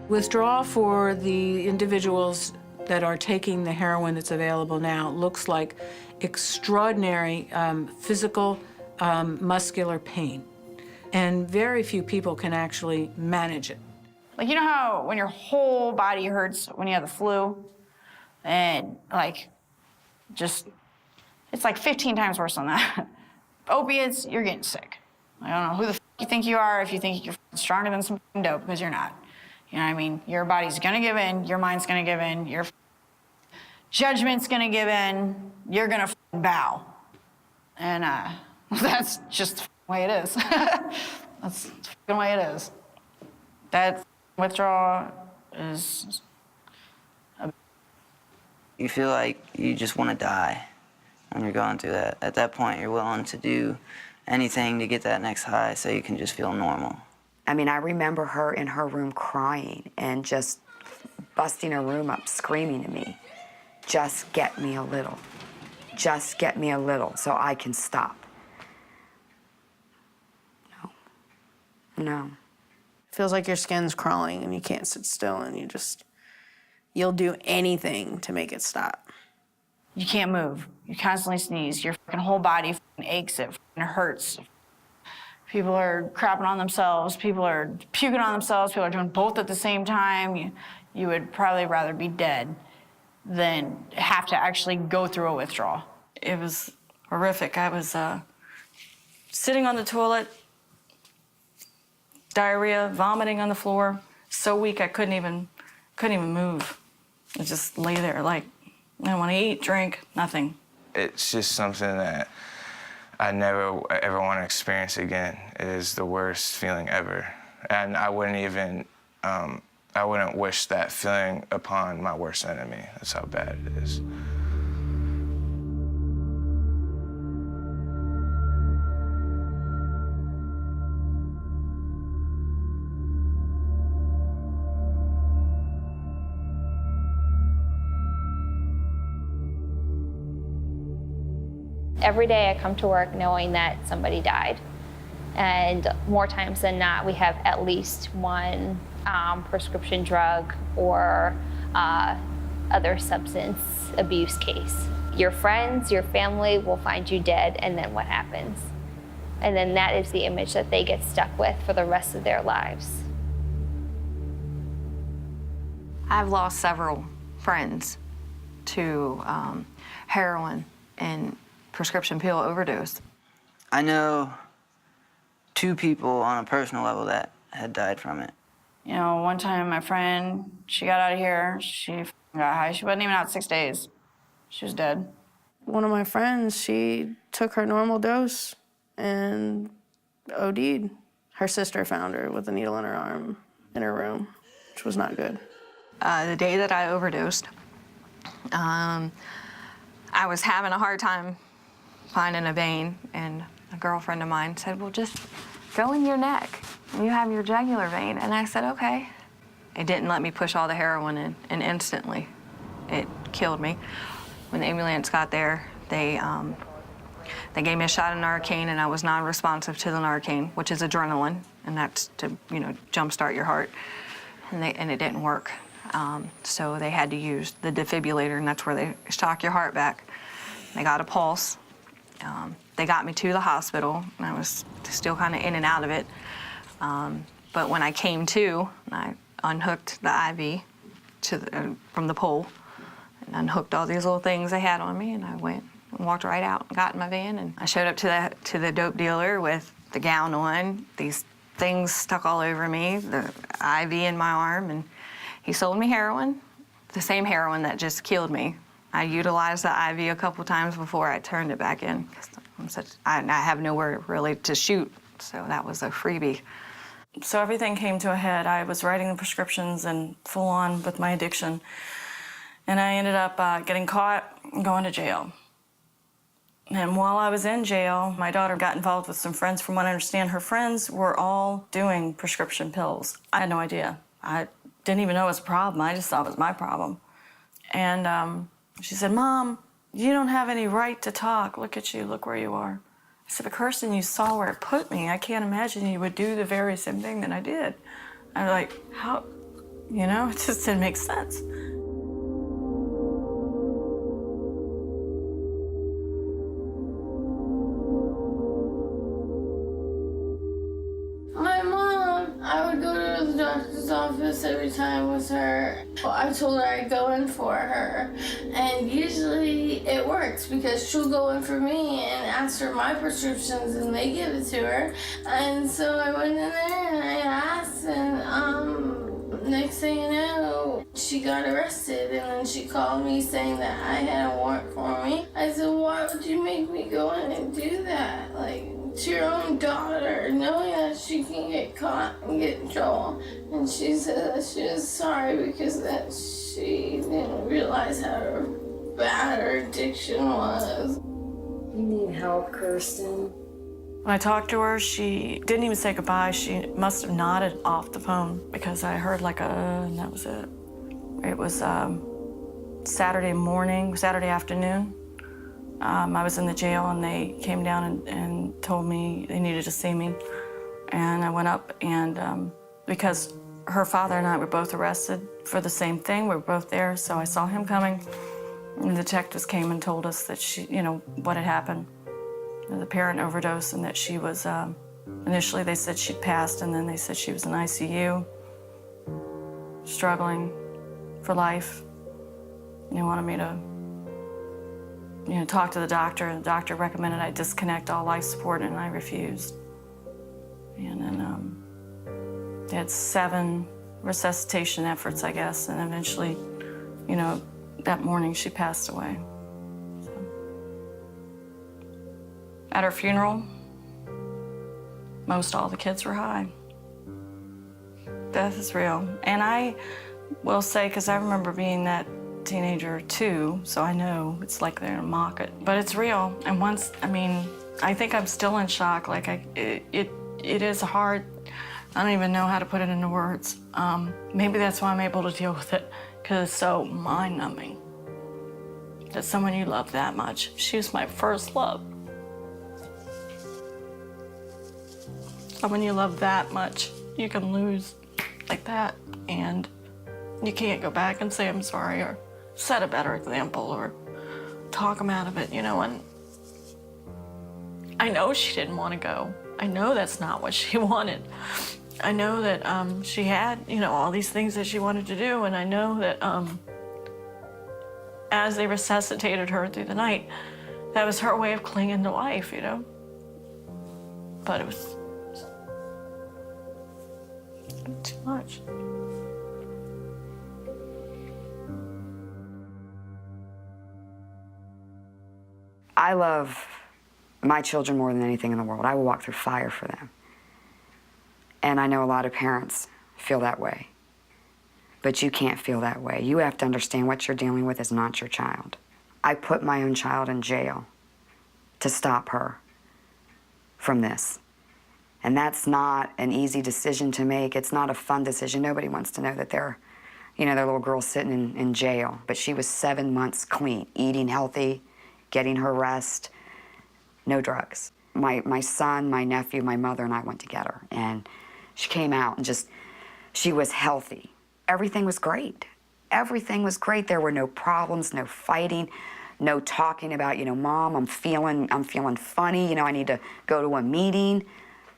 Withdrawal for the individuals that are taking the heroin that's available now looks like extraordinary physical, muscular pain. And very few people can actually manage it. Like, you know how when your whole body hurts when you have the flu? And, it's like 15 times worse than that. Opiates, you're getting sick. I don't know who the you think you are if you think you're stronger than some dope, because you're not. You know what I mean? Your body's gonna give in, your mind's gonna give in, your judgment's gonna give in, you're gonna bow. And that's just the way it is. That's the way it is. That withdrawal is... You feel like you just want to die when you're going through that. At that point, you're willing to do anything to get that next high so you can just feel normal. I mean, I remember her in her room crying and just busting her room up, screaming to me, just get me a little. Just get me a little so I can stop. No. Feels like your skin's crawling and you can't sit still and you'll do anything to make it stop. You can't move. You constantly sneeze. Your fucking whole body aches. It hurts. People are crapping on themselves. People are puking on themselves. People are doing both at the same time. You would probably rather be dead than have to actually go through a withdrawal. It was horrific. I was sitting on the toilet, diarrhea, vomiting on the floor, so weak I couldn't even move. I just lay there like, I don't want to eat, drink, nothing. It's just something that I never ever want to experience again. It is the worst feeling ever. And I wouldn't wish that feeling upon my worst enemy. That's how bad it is. Every day I come to work knowing that somebody died. And more times than not, we have at least one prescription drug or other substance abuse case. Your friends, your family will find you dead, and then what happens? And then that is the image that they get stuck with for the rest of their lives. I've lost several friends to heroin and prescription pill overdose. I know 2 people on a personal level that had died from it. You know, one time my friend, she got out of here, she got high. She wasn't even out 6 days. She was dead. One of my friends, she took her normal dose and OD'd. Her sister found her with a needle in her arm in her room, which was not good. the day that I overdosed. I was having a hard time finding a vein, and a girlfriend of mine said, well, just go in your neck. You have your jugular vein. And I said, okay. It didn't let me push all the heroin in, and instantly it killed me. When the ambulance got there, they gave me a shot of Narcan, and I was non-responsive to the Narcan, which is adrenaline, and that's to, jumpstart your heart. And it didn't work. So they had to use the defibrillator, and that's where they shock your heart back. They got a pulse. They got me to the hospital, and I was still kind of in and out of it. But when I came to, I unhooked the IV from the pole, and unhooked all these little things they had on me, and I went and walked right out and got in my van. And I showed up to the dope dealer with the gown on, these things stuck all over me, the IV in my arm, and he sold me heroin, the same heroin that just killed me. I utilized the IV a couple times before I turned it back in, because I have nowhere really to shoot, so that was a freebie. So everything came to a head. I was writing the prescriptions and full on with my addiction. And I ended up getting caught and going to jail. And while I was in jail, my daughter got involved with some friends. From what I understand, her friends were all doing prescription pills. I had no idea. I didn't even know it was a problem. I just thought it was my problem. And she said, Mom, you don't have any right to talk. Look at you, look where you are. I said, but Kirsten, you saw where it put me. I can't imagine you would do the very same thing that I did. I was like, how? It just didn't make sense. My mom, I would go to the doctor's office every time with her. I told her I'd go in for her, and usually it works because she'll go in for me and ask for my prescriptions, and they give it to her. And so I went in there and I asked, and next thing you know, she got arrested, and then she called me saying that I had a warrant for me. I said, why would you make me go in and do that? To your own daughter, knowing that she can get caught and get in trouble. And she said that she was sorry because that she didn't realize how bad her addiction was. You need help, Kirsten. When I talked to her, she didn't even say goodbye. She must have nodded off the phone because I heard and that was it. It was Saturday afternoon. I was in the jail, and they came down and told me they needed to see me. And I went up, and because her father and I were both arrested for the same thing, we were both there, so I saw him coming. And the detectives came and told us that she, what had happened, the parent overdose, and that she was, initially they said she'd passed, and then they said she was in ICU, struggling for life. And they wanted me to talk to the doctor, and the doctor recommended I disconnect all life support, and I refused. And then they had 7 resuscitation efforts, I guess, and eventually, that morning she passed away. So. At her funeral, most all the kids were high. Death is real. And I will say, because I remember being that teenager too, so I know it's like they're gonna mock it, but it's real. And I think I'm still in shock. It is hard. I don't even know how to put it into words. Maybe that's why I'm able to deal with it, because it's so mind-numbing that someone you love that much. She was my first love. Someone you love that much, you can lose like that, and you can't go back and say I'm sorry or set a better example or talk them out of it, and I know she didn't want to go. I know that's not what she wanted. I know that she had, all these things that she wanted to do, and I know that as they resuscitated her through the night, that was her way of clinging to life, But it was too much. I love my children more than anything in the world. I will walk through fire for them. And I know a lot of parents feel that way. But you can't feel that way. You have to understand what you're dealing with is not your child. I put my own child in jail to stop her from this. And that's not an easy decision to make. It's not a fun decision. Nobody wants to know that their little girl's sitting in jail. But she was 7 months clean, eating healthy, getting her rest, no drugs. My son, my nephew, my mother, and I went to get her. And she came out and she was healthy. Everything was great. Everything was great. There were no problems, no fighting, no talking about, Mom, I'm feeling funny, I need to go to a meeting.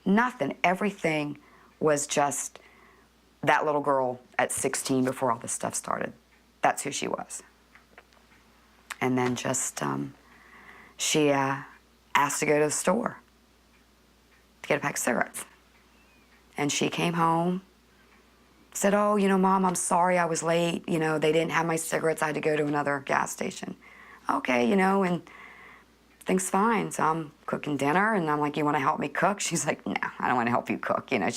Nothing. Everything was just that little girl at 16 before all this stuff started. That's who she was. And then she asked to go to the store to get a pack of cigarettes. And she came home, said, oh, Mom, I'm sorry I was late. They didn't have my cigarettes. I had to go to another gas station. Okay, and things fine. So I'm cooking dinner, and I'm like, you want to help me cook? She's like, no, I don't want to help you cook. So I'm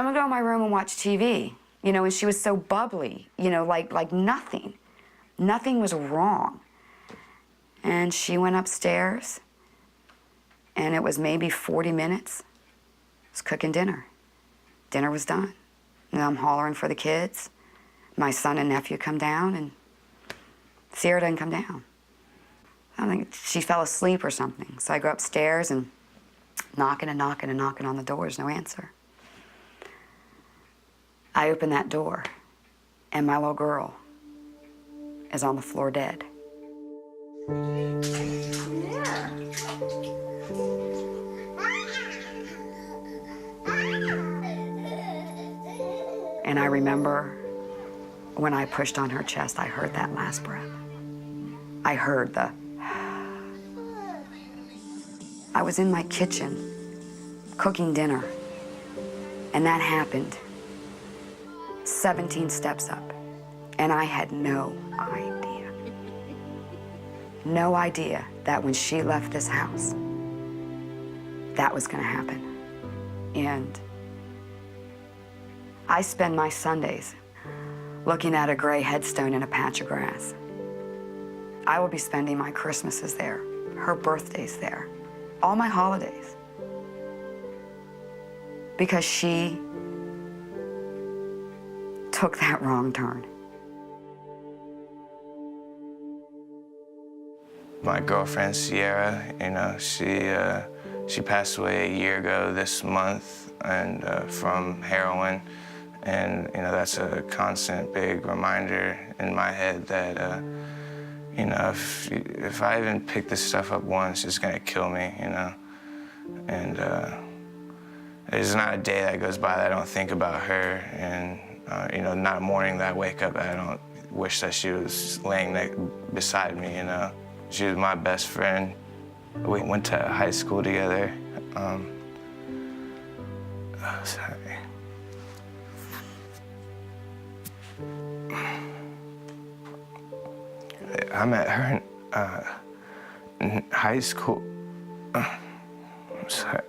going to go in my room and watch TV. And she was so bubbly, like nothing. Nothing was wrong. And she went upstairs, and it was maybe 40 minutes. I was cooking dinner. Dinner was done. And I'm hollering for the kids. My son and nephew come down, and Sierra didn't come down. I think she fell asleep or something. So I go upstairs and knocking and knocking and knocking on the doors, no answer. I open that door, and my little girl is on the floor dead. And I remember when I pushed on her chest, I heard that last breath. I heard the... I was in my kitchen cooking dinner, and that happened 17 steps up, and I had no idea that when she left this house, that was gonna happen. And I spend my Sundays looking at a gray headstone in a patch of grass. I will be spending my Christmases there, her birthdays there, all my holidays. Because she took that wrong turn. My girlfriend, Sierra, she passed away a year ago this month, and from heroin. And, that's a constant big reminder in my head that, if I even pick this stuff up once, it's gonna kill me, And there's not a day that goes by that I don't think about her, and, not a morning that I wake up that I don't wish that she was laying beside me, She was my best friend. We went to high school together. Sorry. I met her in high school. I'm sorry.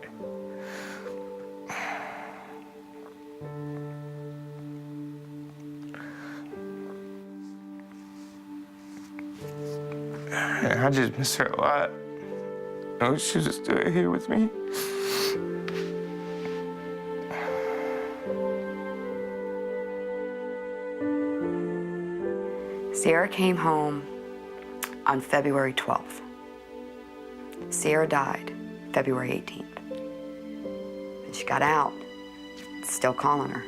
I just miss her a lot. I wish she was still here with me. Sierra came home on February 12th. Sierra died February 18th. And she got out. Still calling her.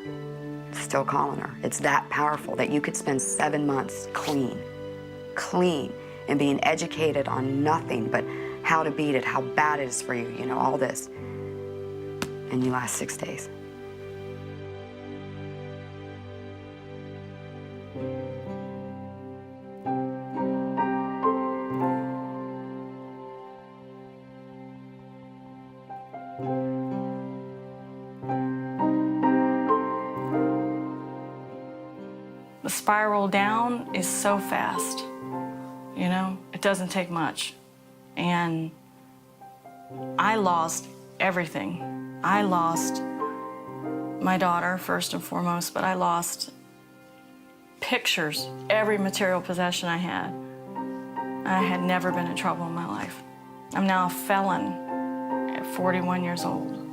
Still calling her. It's that powerful that you could spend 7 months clean, and being educated on nothing but how to beat it, how bad it is for you, all this. And you last 6 days. The spiral down is so fast, It doesn't take much. And I lost everything. I lost my daughter, first and foremost, but I lost pictures, every material possession I had. I had never been in trouble in my life. I'm now a felon at 41 years old.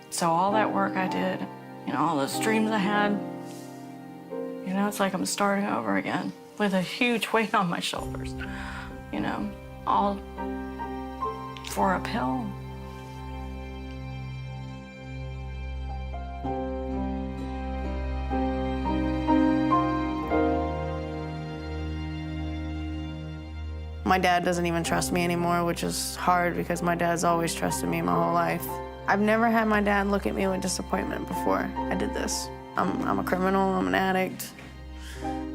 So all that work I did, you know, all those dreams I had, you know, it's like I'm starting over again with a huge weight on my shoulders, you know, all for a pill. My dad doesn't even trust me anymore, which is hard because my dad's always trusted me my whole life. I've never had my dad look at me with disappointment before I did this. I'm a criminal, I'm an addict.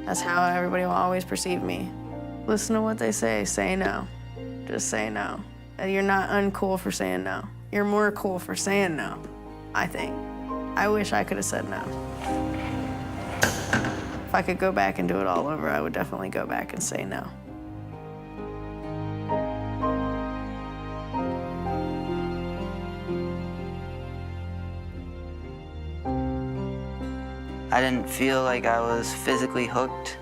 That's how everybody will always perceive me. Listen to what they say no. Just say no. And you're not uncool for saying no. You're more cool for saying no, I think. I wish I could have said no. If I could go back and do it all over, I would definitely go back and say no. I didn't feel like I was physically hooked,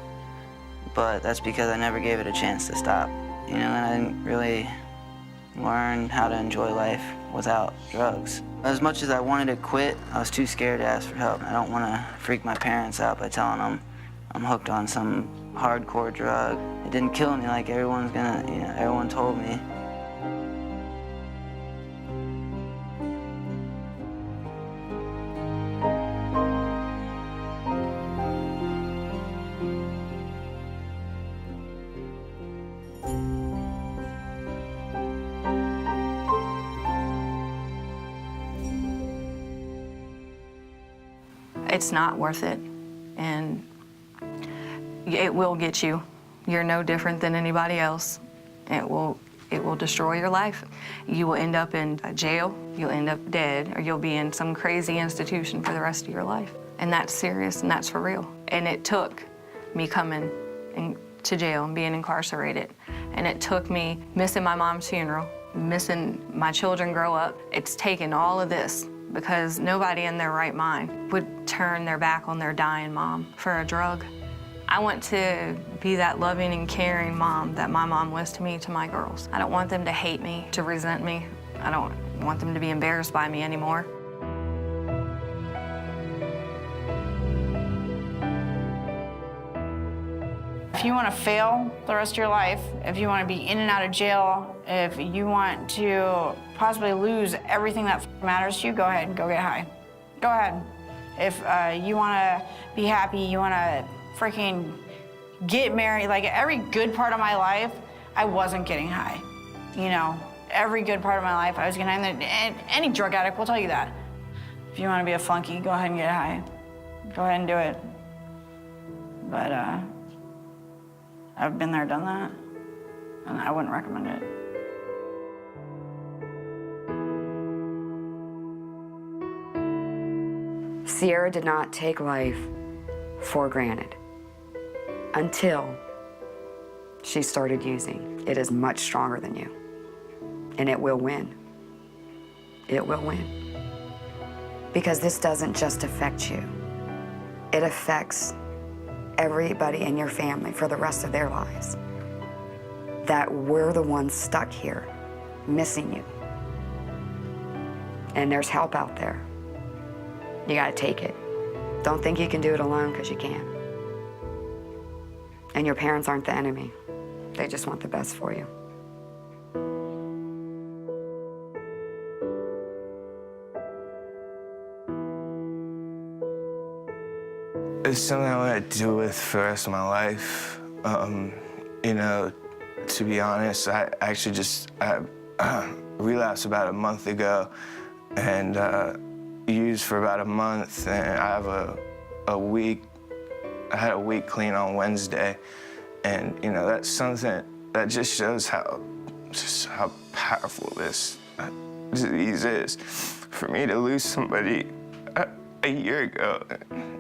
but that's because I never gave it a chance to stop. You know, and I didn't really learn how to enjoy life without drugs. As much as I wanted to quit, I was too scared to ask for help. I don't want to freak my parents out by telling them I'm hooked on some hardcore drug. It didn't kill me like everyone told me. It's not worth it, and it will get you. You're no different than anybody else. It will destroy your life. You will end up in a jail, you'll end up dead, or you'll be in some crazy institution for the rest of your life. And that's serious, and that's for real. And it took me coming to jail and being incarcerated, and it took me missing my mom's funeral, missing my children grow up. It's taken all of this, because nobody in their right mind would turn their back on their dying mom for a drug. I want to be that loving and caring mom that my mom was to me, to my girls. I don't want them to hate me, to resent me. I don't want them to be embarrassed by me anymore. If you want to fail the rest of your life, if you want to be in and out of jail, if you want to possibly lose everything that matters to you, go ahead and go get high. Go ahead. If you want to be happy, you want to freaking get married, like every good part of my life, I wasn't getting high. You know, every good part of my life, I was getting high. And any drug addict will tell you that. If you want to be a flunky, go ahead and get high. Go ahead and do it. But I've been there, done that, and I wouldn't recommend it. Sierra did not take life for granted until she started using. It is much stronger than you, and it will win. It will win. Because this doesn't just affect you. It affects everybody in your family for the rest of their lives. That we're the ones stuck here, missing you. And there's help out there. You gotta take it. Don't think you can do it alone, because you can't. And your parents aren't the enemy. They just want the best for you. It's something I want to deal with for the rest of my life. You know, to be honest, I actually relapsed about a month ago and used for about a month, and I have a week. I had a week clean on Wednesday, and you know, that's something that just shows how powerful this disease is. For me to lose somebody a year ago,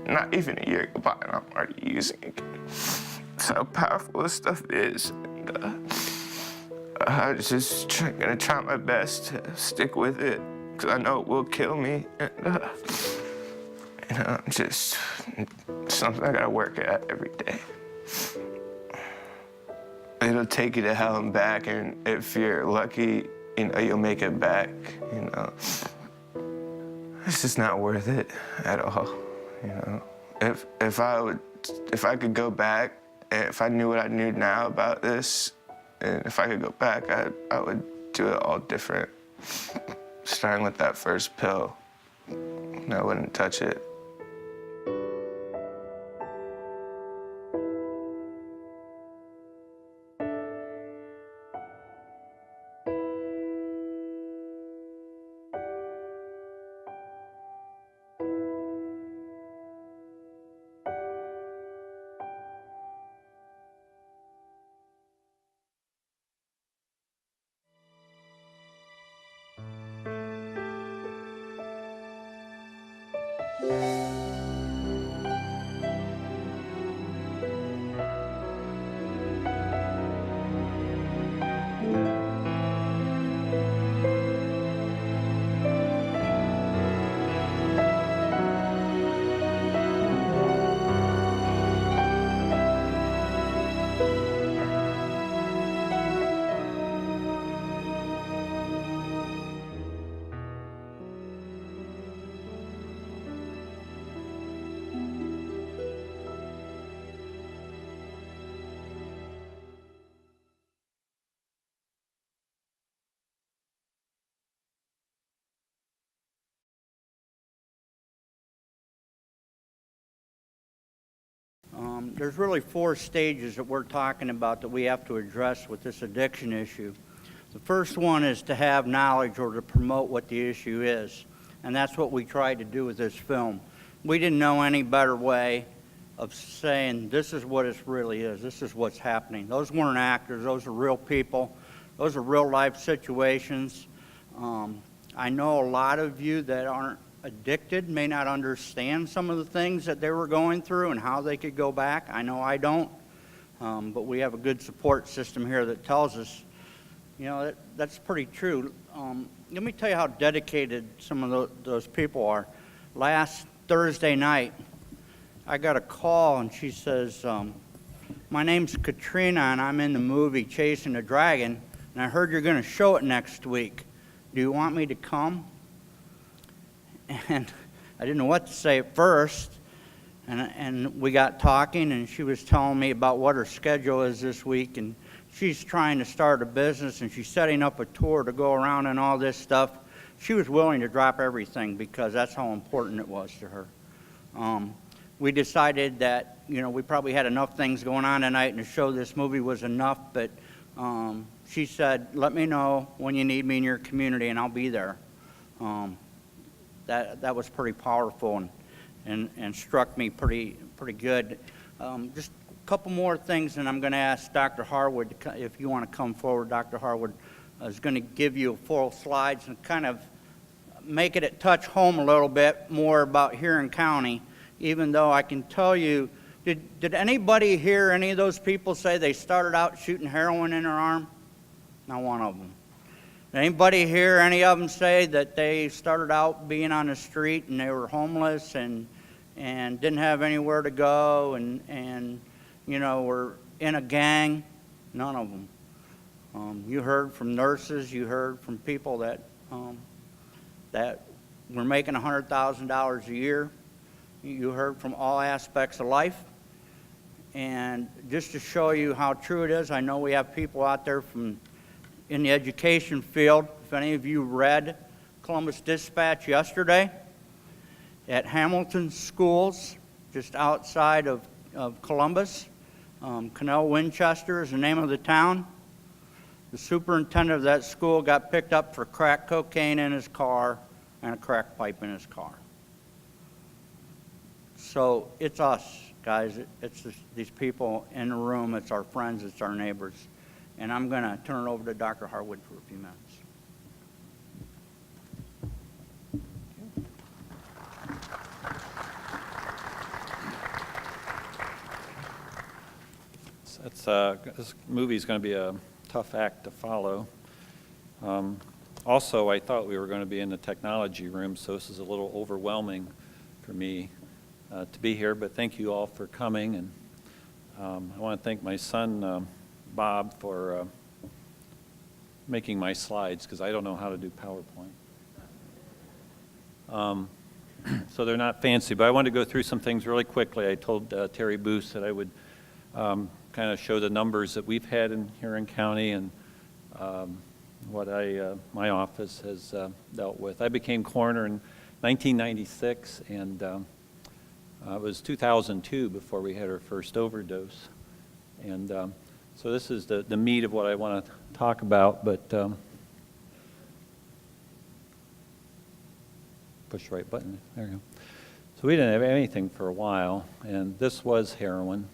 not even a year ago, but I'm already using it. That's how powerful this stuff is. And, I'm just gonna try my best to stick with it, because I know it will kill me. And I'm just something I gotta work at every day. It'll take you to hell and back, and if you're lucky, you know, you'll make it back, you know. It's just not worth it at all, you know. If I could go back, and if I knew what I knew now about this, and if I could go back, I would do it all different. Starting with that first pill, I wouldn't touch it. There's really 4 stages that we're talking about that we have to address with this addiction issue. The first one is to have knowledge or to promote what the issue is, and that's what we tried to do with this film. We didn't know any better way of saying this is what it really is, this is what's happening. Those weren't actors, those are real people, those are real life situations. I know a lot of you that aren't addicted may not understand some of the things that they were going through and how they could go back. I know I don't, but we have a good support system here that tells us, you know, that's pretty true. Let me tell you how dedicated some of those people are. Last Thursday night, I got a call and she says, my name's Katrina and I'm in the movie Chasing the Dragon, and I heard you're going to show it next week. Do you want me to come? And I didn't know what to say at first, and we got talking, and she was telling me about what her schedule is this week, and she's trying to start a business, and she's setting up a tour to go around and all this stuff. She was willing to drop everything because that's how important it was to her. We decided that, you know, we probably had enough things going on tonight, and to show this movie was enough, but she said, let me know when you need me in your community, and I'll be there. That was pretty powerful and struck me pretty good. Just a couple more things, and I'm going to ask Dr. Harwood, if you want to come forward. Dr. Harwood is going to give you full slides and kind of make it touch home a little bit more about Huron County, even though I can tell you, did anybody hear any of those people say they started out shooting heroin in their arm? Not one of them. Anybody hear any of them say that they started out being on the street and they were homeless and didn't have anywhere to go and you know, were in a gang? None of them. You heard from nurses, you heard from people that were making $100,000 a year. You heard from all aspects of life. And just to show you how true it is, I know we have people out there in the education field. If any of you read Columbus Dispatch yesterday, at Hamilton Schools, just outside of Columbus, Connell Winchester is the name of the town. The superintendent of that school got picked up for crack cocaine in his car and a crack pipe in his car. So it's us, guys. It's these people in the room. It's our friends. It's our neighbors. And I'm going to turn it over to Dr. Harwood for a few minutes. This movie is going to be a tough act to follow. Also, I thought we were going to be in the technology room, so this is a little overwhelming for me. to be here, but thank you all for coming. And I want to thank my son, Bob, for making my slides, because I don't know how to do PowerPoint. So they're not fancy, but I wanted to go through some things really quickly. I told Terry Booth that I would kind of show the numbers that we've had in Huron County and what my office has dealt with. I became coroner in 1996, and it was 2002 before we had our first overdose. And so this is the meat of what I want to talk about, but push the right button. There you go. So we didn't have anything for a while, and this was heroin.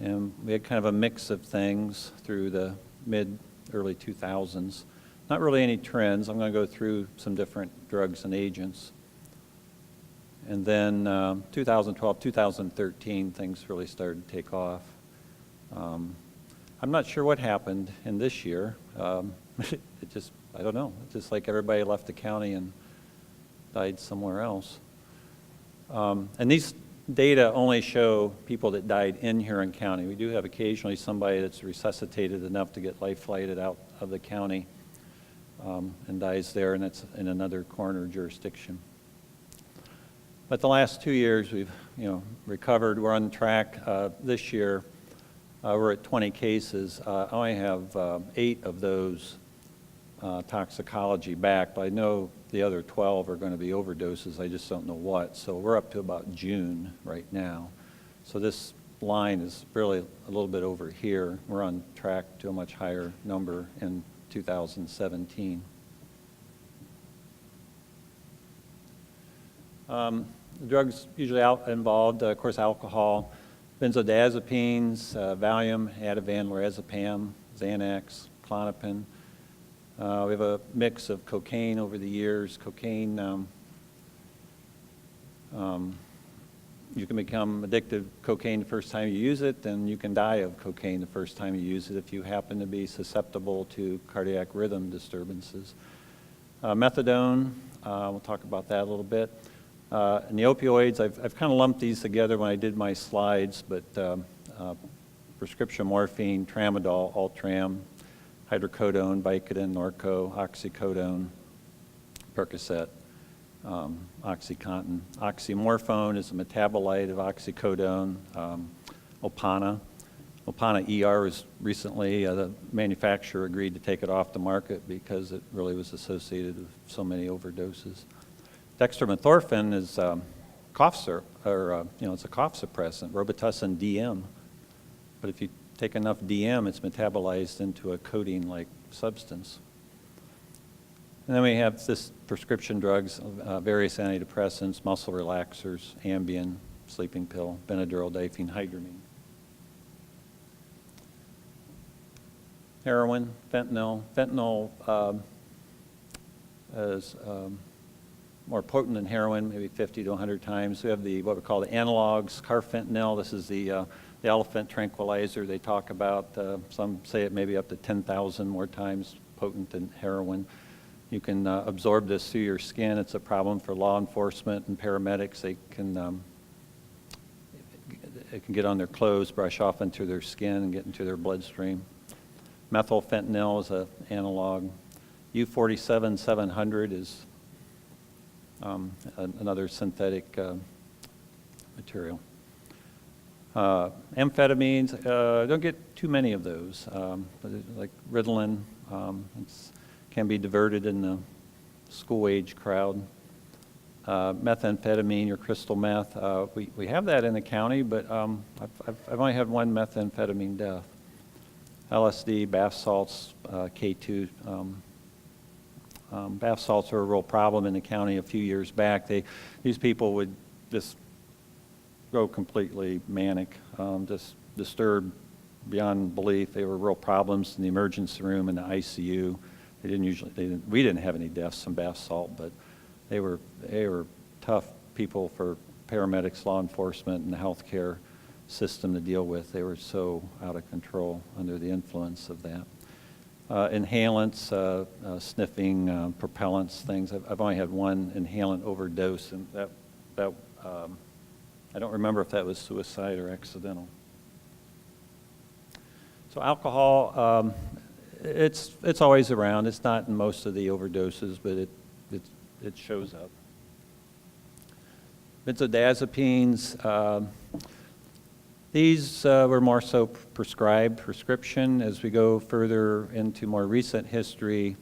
And we had kind of a mix of things through the early 2000s. Not really any trends. I'm going to go through some different drugs and agents. And then 2012, 2013, things really started to take off. I'm not sure what happened in this year. It just, I don't know. It's just like everybody left the county and died somewhere else. And these data only show people that died in Huron County. We do have occasionally somebody that's resuscitated enough to get life flighted out of the county and dies there, and that's in another coroner jurisdiction. But the last 2 years we've recovered. We're on track. This year we're at 20 cases. I only have 8 of those toxicology back, but I know the other 12 are going to be overdoses. I just don't know what. So we're up to about June right now. So this line is really a little bit over here. We're on track to a much higher number in 2017. The drugs usually involved, of course, alcohol, benzodiazepines, Valium, Ativan, lorazepam, Xanax, Klonopin. We have a mix of cocaine over the years. Cocaine, you can become addicted to cocaine the first time you use it, and you can die of cocaine the first time you use it if you happen to be susceptible to cardiac rhythm disturbances. Methadone, we'll talk about that a little bit. And the opioids, I've kind of lumped these together when I did my slides, but prescription morphine, tramadol, Ultram, hydrocodone, Vicodin, Norco, oxycodone, Percocet, OxyContin. Oxymorphone is a metabolite of oxycodone. Opana. Opana ER was recently, the manufacturer agreed to take it off the market because it really was associated with so many overdoses. Dextromethorphan is cough syrup, or it's a cough suppressant, Robitussin DM. But if you take enough DM, it's metabolized into a codeine-like substance. And then we have this prescription drugs, various antidepressants, muscle relaxers, Ambien, sleeping pill, Benadryl, diphenhydramine. Heroin, fentanyl. Fentanyl is more potent than heroin, maybe 50 to 100 times. We have what we call the analogs, carfentanil. This is the elephant tranquilizer they talk about. Some say it may be up to 10,000 more times potent than heroin. You can absorb this through your skin. It's a problem for law enforcement and paramedics. It can get on their clothes, brush off into their skin, and get into their bloodstream. Methylfentanyl is an analog. U-47-700 is another synthetic material. Amphetamines, don't get too many of those, like Ritalin. Can be diverted in the school-age crowd. Methamphetamine or crystal meth, we have that in the county, but I've only had one methamphetamine death. LSD, bath salts, K2. Bath salts are a real problem in the county a few years back. These people would just go completely manic, just disturbed beyond belief. They were real problems in the emergency room and the ICU. We didn't have any deaths from bath salt, but they were tough people for paramedics, law enforcement, and the healthcare system to deal with. They were so out of control under the influence of that. Inhalants, sniffing, propellants, things. I've only had one inhalant overdose, and that I don't remember if that was suicide or accidental. So alcohol, it's always around. It's not in most of the overdoses, but it shows up. Benzodiazepines, these were more so prescribed, prescription. As we go further into more recent history,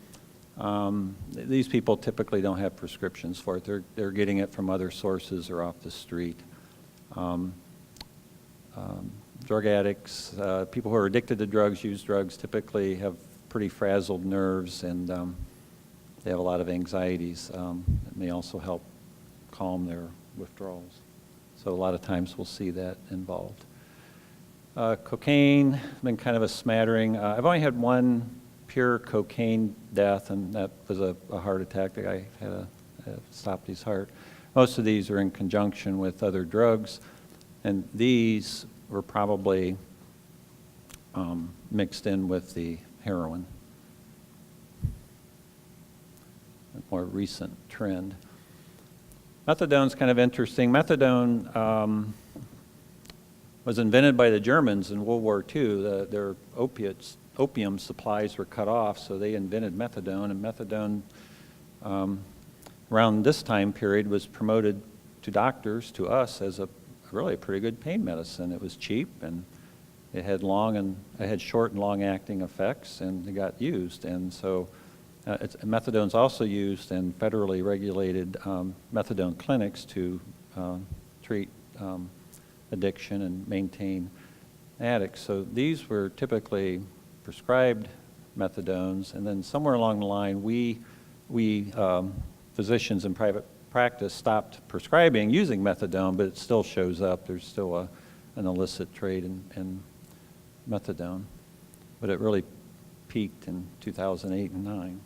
these people typically don't have prescriptions for it. They're getting it from other sources or off the street. Drug addicts, people who are addicted to drugs, use drugs, typically have pretty frazzled nerves, and they have a lot of anxieties. It may also help calm their withdrawals. So a lot of times we'll see that involved. Cocaine, been kind of a smattering. I've only had one pure cocaine death, and that was a heart attack. The guy had stopped his heart. Most of these are in conjunction with other drugs, and these were probably mixed in with the heroin. A more recent trend. Methadone's kind of interesting. Methadone was invented by the Germans in World War II. Their opium supplies were cut off, so they invented methadone, and methadone around this time period was promoted to doctors, to us, as really a pretty good pain medicine. It was cheap, and it had short and long acting effects, and it got used. And so methadone's also used in federally regulated methadone clinics to treat addiction and maintain addicts. So these were typically prescribed methadones, and then somewhere along the line, we physicians in private practice stopped prescribing using methadone, but it still shows up. There's still an illicit trade in methadone, but it really peaked in 2008 and 2009.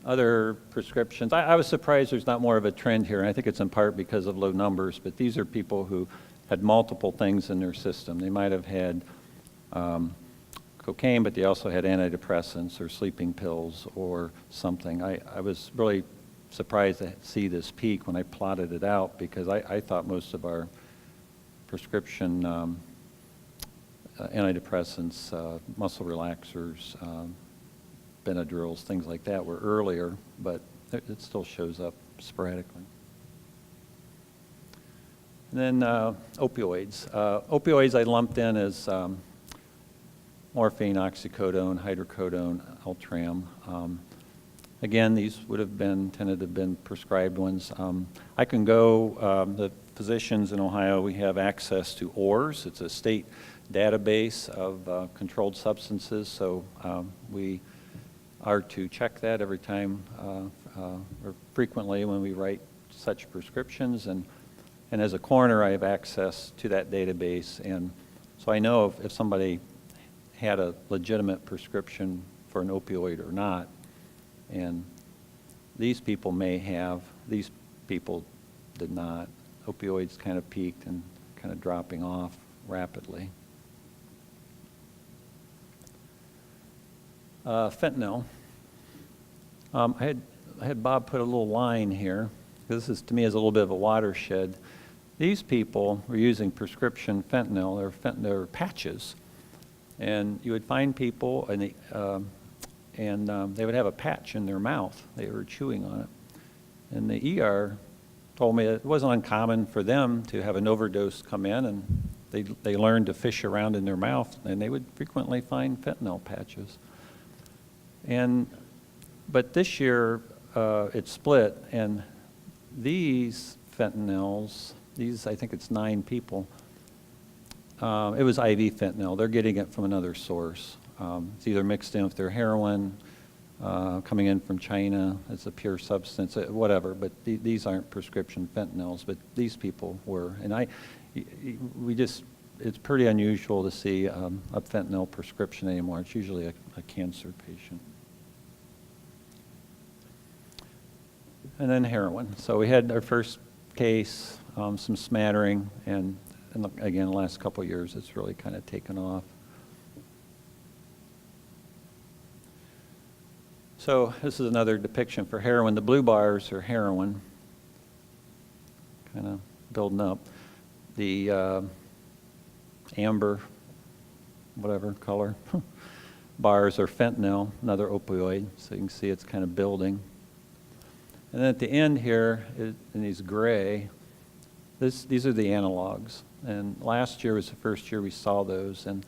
Other prescriptions, I was surprised there's not more of a trend here, and I think it's in part because of low numbers, but these are people who had multiple things in their system. They might have had cocaine, but they also had antidepressants or sleeping pills or something. I was really surprised to see this peak when I plotted it out, because I thought most of our prescription antidepressants, muscle relaxers, Benadryls, things like that were earlier, but it still shows up sporadically. And then opioids. Opioids I lumped in as morphine, oxycodone, hydrocodone, Ultram. Again, these would have tended to have been prescribed ones. I can go, the physicians in Ohio, we have access to ORS. It's a state database of controlled substances, so we are to check that every time or frequently when we write such prescriptions. And as a coroner, I have access to that database, and so I know if somebody had a legitimate prescription for an opioid or not. And these people may have, these people did not. Opioids kind of peaked and kind of dropping off rapidly. Fentanyl. I had Bob put a little line here. This is, to me, is a little bit of a watershed. These people were using prescription fentanyl. They're patches. And you would find people, and they would have a patch in their mouth. They were chewing on it. And the ER told me it wasn't uncommon for them to have an overdose come in, and they learned to fish around in their mouth, and they would frequently find fentanyl patches. But this year, it split, and these fentanyls, I think it's 9 people, it was IV fentanyl. They're getting it from another source. It's either mixed in with their heroin, coming in from China. It's a pure substance, whatever. But these aren't prescription fentanyls, but these people were. And it's pretty unusual to see a fentanyl prescription anymore. It's usually a cancer patient. And then heroin. So we had our first case, some smattering, and again, the last couple of years, it's really kind of taken off. So this is another depiction for heroin. The blue bars are heroin. kind of building up. The amber, whatever color, bars are fentanyl, another opioid, so you can see it's kind of building. And then at the end here, in these gray, these are the analogs. And last year was the first year we saw those. And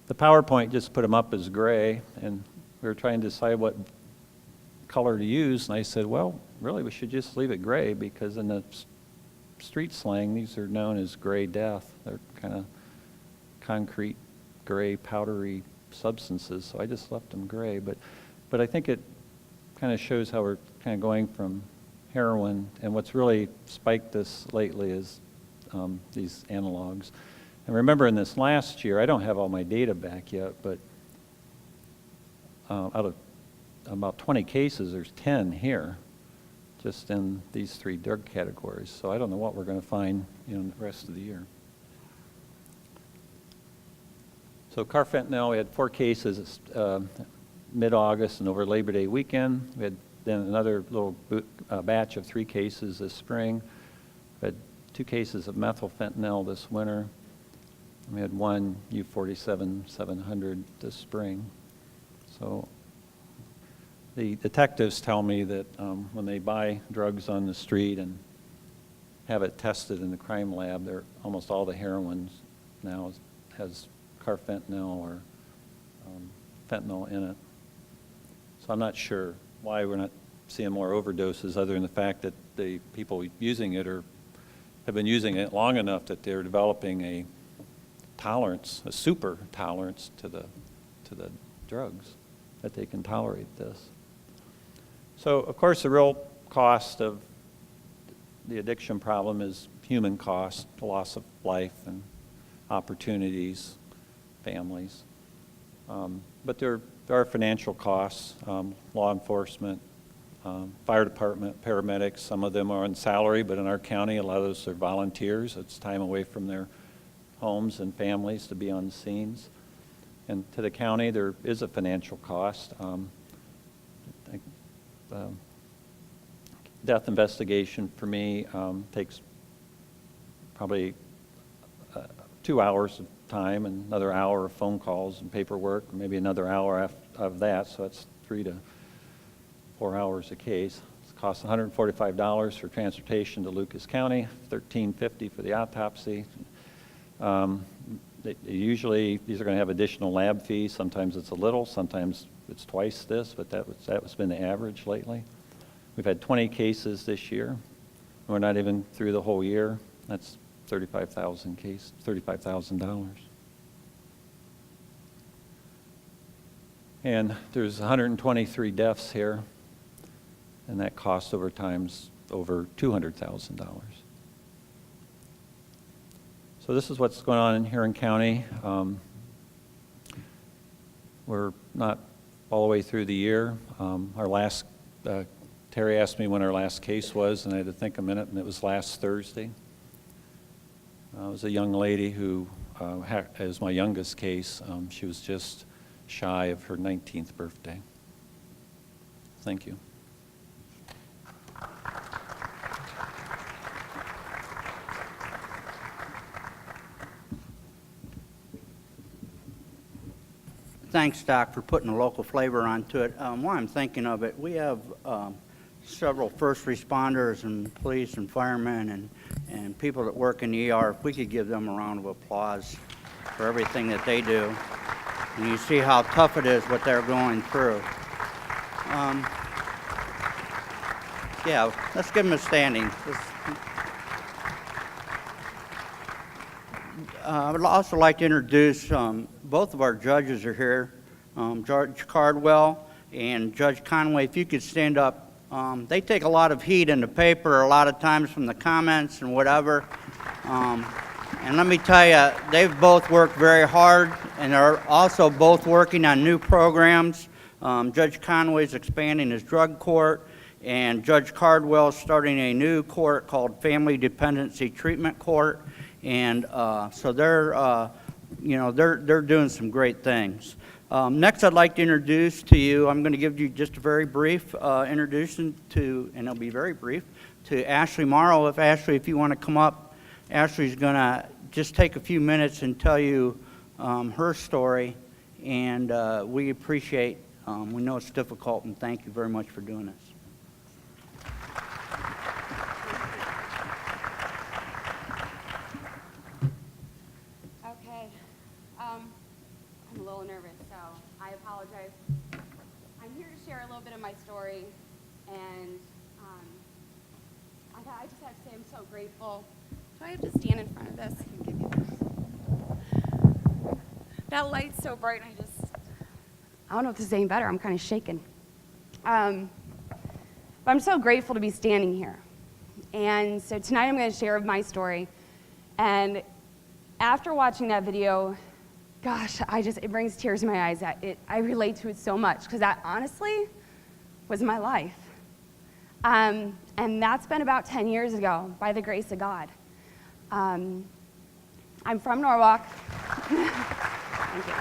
the PowerPoint just put them up as gray, and we were trying to decide what color to use. And I said, well, really, we should just leave it gray, because in the street slang, these are known as gray death. They're kind of concrete, gray, powdery substances. So I just left them gray. But I think it kind of shows how we're kind of going from heroin, and what's really spiked this lately is these analogs. And remember, in this last year, I don't have all my data back yet, but out of about 20 cases, there's 10 here, just in these 3 drug categories. So I don't know what we're going to find, in the rest of the year. So carfentanil, we had 4 cases mid-August and over Labor Day weekend. We had then another little batch of 3 cases this spring. We had 2 cases of methylfentanyl this winter. And we had 1 U-47-700 this spring. So the detectives tell me that when they buy drugs on the street and have it tested in the crime lab, almost all the heroin now has carfentanil or fentanyl in it. So I'm not sure why we're not seeing more overdoses, other than the fact that the people using it have been using it long enough that they're developing a tolerance, a super tolerance to the drugs, that they can tolerate this. So, of course, the real cost of the addiction problem is human cost, the loss of life and opportunities, families. But there are financial costs, law enforcement, fire department, paramedics. Some of them are on salary, but in our county, a lot of those are volunteers. It's time away from their homes and families to be on the scenes. And to the county, there is a financial cost. Death investigation for me takes probably 2 hours of time and another hour of phone calls and paperwork, maybe another hour of that, so that's 3 to 4 hours a case. It costs $145 for transportation to Lucas County, $13.50 for the autopsy. Usually, these are going to have additional lab fees. Sometimes it's a little, sometimes it's twice this, but that's been the average lately. We've had 20 cases this year. We're not even through the whole year. That's $35,000. And there's 123 deaths here, and that cost over time's over $200,000. So this is what's going on in Huron County. We're not all the way through the year. Terry asked me when our last case was, and I had to think a minute, and it was last Thursday. It was a young lady who is my youngest case. She was just shy of her 19th birthday. Thank you. Thanks, Doc, for putting a local flavor onto it. While I'm thinking of it, we have several first responders and police and firemen and people that work in the ER. If we could give them a round of applause for everything that they do. And you see how tough it is what they're going through. Yeah, let's give them a standing. I would also like to introduce both of our judges are here, Judge Cardwell and Judge Conway. If you could stand up. They take a lot of heat in the paper a lot of times from the comments and whatever. And let me tell you, they've both worked very hard, and they're also both working on new programs. Judge Conway's expanding his drug court, and Judge Cardwell's starting a new court called Family Dependency Treatment Court. And so they're doing some great things. Next, I'd like to introduce to you, I'm going to give you just a very brief introduction to, and it'll be very brief, to Ashley Morrow. If you want to come up, Ashley's going to just take a few minutes and tell you her story, and we appreciate, we know it's difficult, and thank you very much for doing this. Okay, I'm a little nervous, so I apologize. I'm here to share a little bit of my story, and I just have to say I'm so grateful. Do I have to stand in front of this? I can give you this. That light's so bright, and I don't know if this is any better. I'm kind of shaking. But I'm so grateful to be standing here. And so tonight I'm going to share my story. And after watching that video, gosh, it brings tears to my eyes. I relate to it so much, because that honestly was my life. And that's been about 10 years ago, by the grace of God. I'm from Norwalk. Thank you.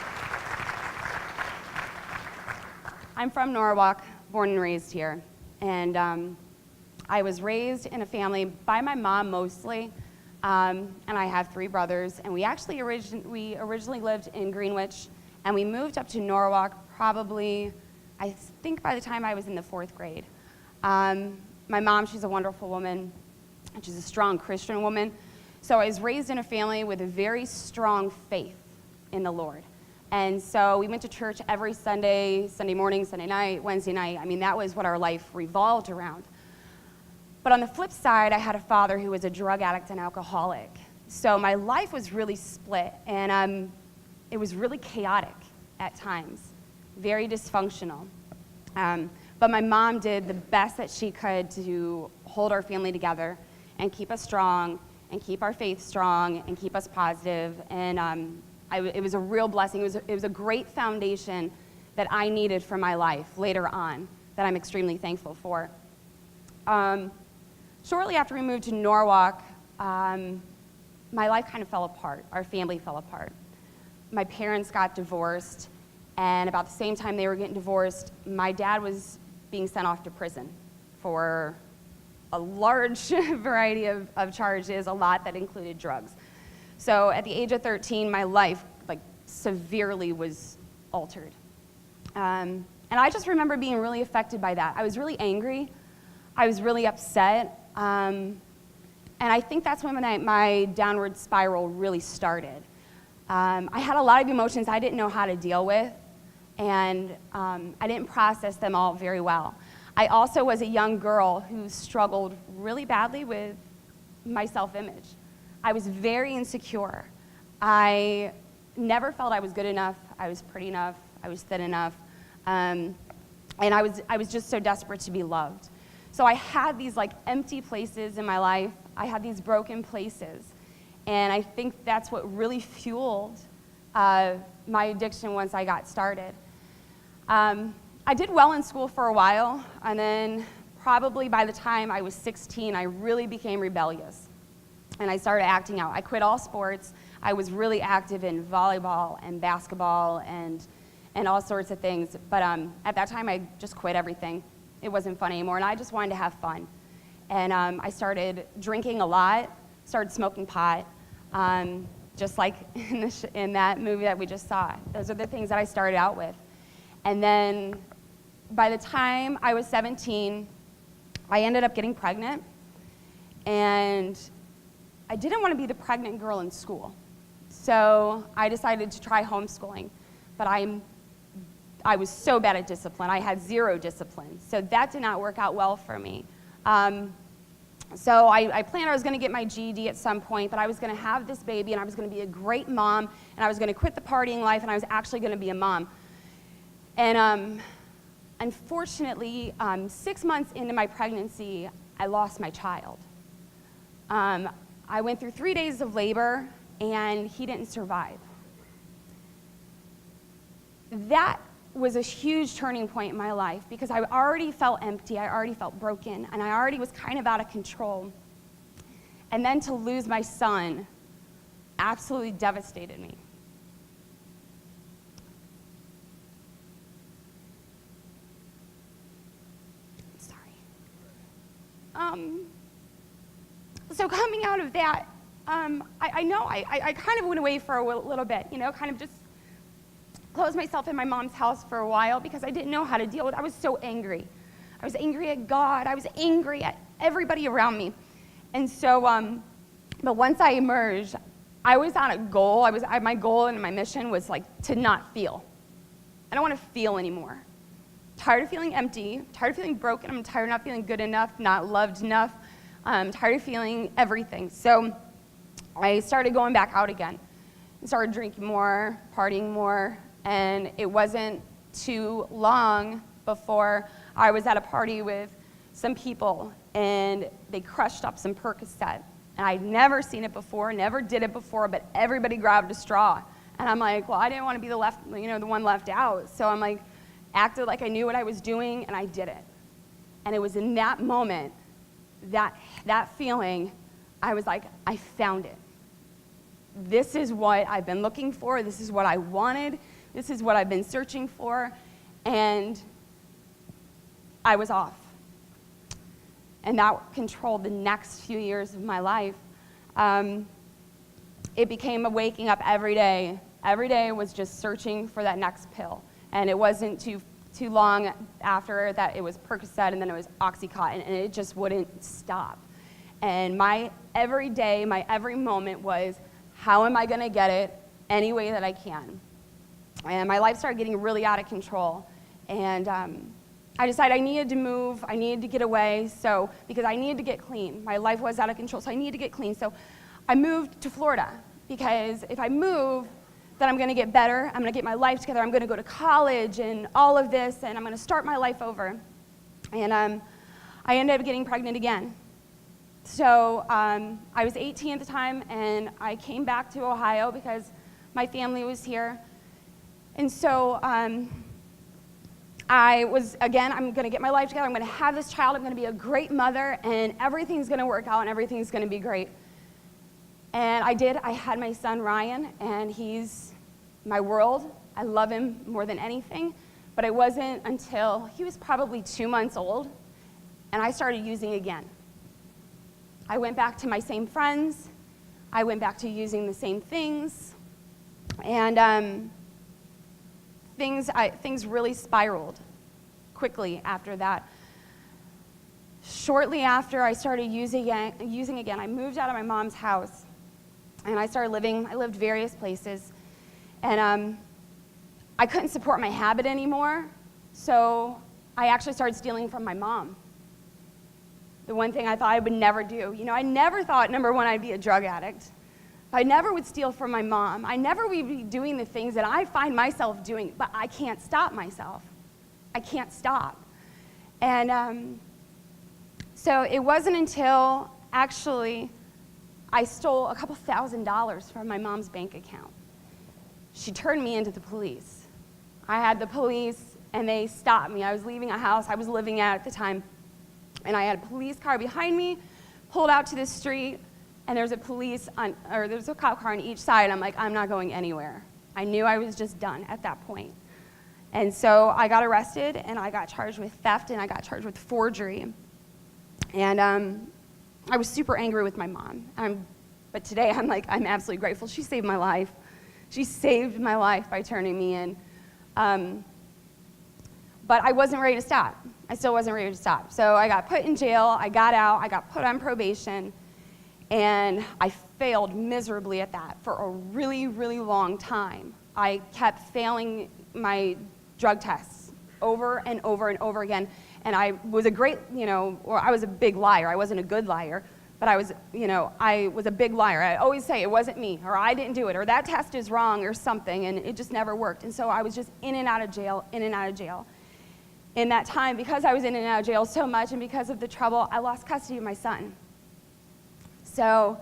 I'm from Norwalk, born and raised here. And I was raised in a family by my mom mostly, and I have 3 brothers. And we actually originally lived in Greenwich, and we moved up to Norwalk probably, I think by the time I was in the 4th grade. My mom, she's a wonderful woman, and she's a strong Christian woman. So I was raised in a family with a very strong faith in the Lord. And so we went to church every Sunday, Sunday morning, Sunday night, Wednesday night. I mean, that was what our life revolved around. But on the flip side, I had a father who was a drug addict and alcoholic. So my life was really split, and it was really chaotic at times, very dysfunctional. But my mom did the best that she could to hold our family together and keep us strong and keep our faith strong and keep us positive. And it was a real blessing. It was a great foundation that I needed for my life later on that I'm extremely thankful for. Shortly after we moved to Norwalk, my life kind of fell apart. Our family fell apart. My parents got divorced, and about the same time they were getting divorced, my dad was being sent off to prison for a large variety of charges, a lot that included drugs. So at the age of 13, my life severely was altered. And I just remember being really affected by that. I was really angry. I was really upset. And I think that's when my downward spiral really started. I had a lot of emotions I didn't know how to deal with, and I didn't process them all very well. I also was a young girl who struggled really badly with my self-image. I was very insecure. I never felt I was good enough, I was pretty enough, I was thin enough, and I was just so desperate to be loved. So I had these empty places in my life. I had these broken places, and I think that's what really fueled my addiction once I got started. I did well in school for a while, and then probably by the time I was 16, I really became rebellious, and I started acting out. I quit all sports. I was really active in volleyball and basketball and all sorts of things, but at that time I just quit everything. It wasn't fun anymore, and I just wanted to have fun. And I started drinking a lot, started smoking pot, just like in that movie that we just saw. Those are the things that I started out with. And then by the time I was 17, I ended up getting pregnant, and I didn't want to be the pregnant girl in school. So I decided to try homeschooling, but I was so bad at discipline. I had 0 discipline, so that did not work out well for me. So I planned I was going to get my GED at some point, but I was going to have this baby, and I was going to be a great mom, and I was going to quit the partying life, and I was actually going to be a mom. And unfortunately, 6 months into my pregnancy, I lost my child. I went through 3 days of labor, and he didn't survive. That was a huge turning point in my life, because I already felt empty, I already felt broken, and I already was kind of out of control. And then to lose my son absolutely devastated me. So coming out of that, I know I kind of went away for a little bit, you know, kind of just closed myself in my mom's house for a while because I didn't know how to deal with it. I was so angry. I was angry at God. I was angry at everybody around me. And so, but once I emerged, I was on a goal. My goal and my mission was like to not feel. I don't want to feel anymore. Tired of feeling empty, tired of feeling broken. I'm tired of not feeling good enough, not loved enough. I'm tired of feeling everything. So I started going back out again. I started drinking more, partying more, and it wasn't too long before I was at a party with some people, and they crushed up some Percocet. And I'd never seen it before, never did it before, but everybody grabbed a straw. And I'm like, well, I didn't want to be the one left out. So I'm like, acted like I knew what I was doing, and I did it. And it was in that moment, that feeling, I was like, I found it. This is what I've been looking for. This is what I wanted. This is what I've been searching for. And I was off. And that controlled the next few years of my life. It became a waking up every day. Every day was just searching for that next pill. And it wasn't too long after that it was Percocet, and then it was Oxycontin, and it just wouldn't stop. And my every day, my every moment was, how am I going to get it any way that I can? And my life started getting really out of control. And I decided I needed to move, I needed to get away, because I needed to get clean. My life was out of control, so I needed to get clean. So I moved to Florida, because if I move, then I'm going to get better, I'm going to get my life together, I'm going to go to college and all of this, and I'm going to start my life over. And I ended up getting pregnant again. So I was 18 at the time, and I came back to Ohio because my family was here. And so I was, again, I'm going to get my life together, I'm going to have this child, I'm going to be a great mother, and everything's going to work out, and everything's going to be great. And I did. I had my son, Ryan, and he's my world. I love him more than anything. But it wasn't until he was probably 2 months old, and I started using again. I went back to my same friends. I went back to using the same things. And things really spiraled quickly after that. Shortly after I started using again, I moved out of my mom's house. And I lived various places, and I couldn't support my habit anymore, so I actually started stealing from my mom. The one thing I thought I would never do. You know, I never thought, number one, I'd be a drug addict. I never would steal from my mom. I never would be doing the things that I find myself doing, but I can't stop myself. I can't stop. And so it wasn't until, actually, I stole a couple $1,000s from my mom's bank account. She turned me into the police. I had the police, and they stopped me. I was leaving a house I was living at the time, and I had a police car behind me, pulled out to the street, and there's a cop car on each side. I'm like, I'm not going anywhere. I knew I was just done at that point. And so I got arrested, and I got charged with theft, and I got charged with forgery. And I was super angry with my mom. But today I'm absolutely grateful. She saved my life. She saved my life by turning me in. But I wasn't ready to stop. I still wasn't ready to stop. So I got put in jail. I got out. I got put on probation. And I failed miserably at that for a really, really long time. I kept failing my drug tests over and over and over again. And I was I was a big liar. I wasn't a good liar, but I was a big liar. I always say it wasn't me, or I didn't do it, or that test is wrong, or something, and it just never worked. And so I was just in and out of jail, in and out of jail. In that time, because I was in and out of jail so much, and because of the trouble, I lost custody of my son. So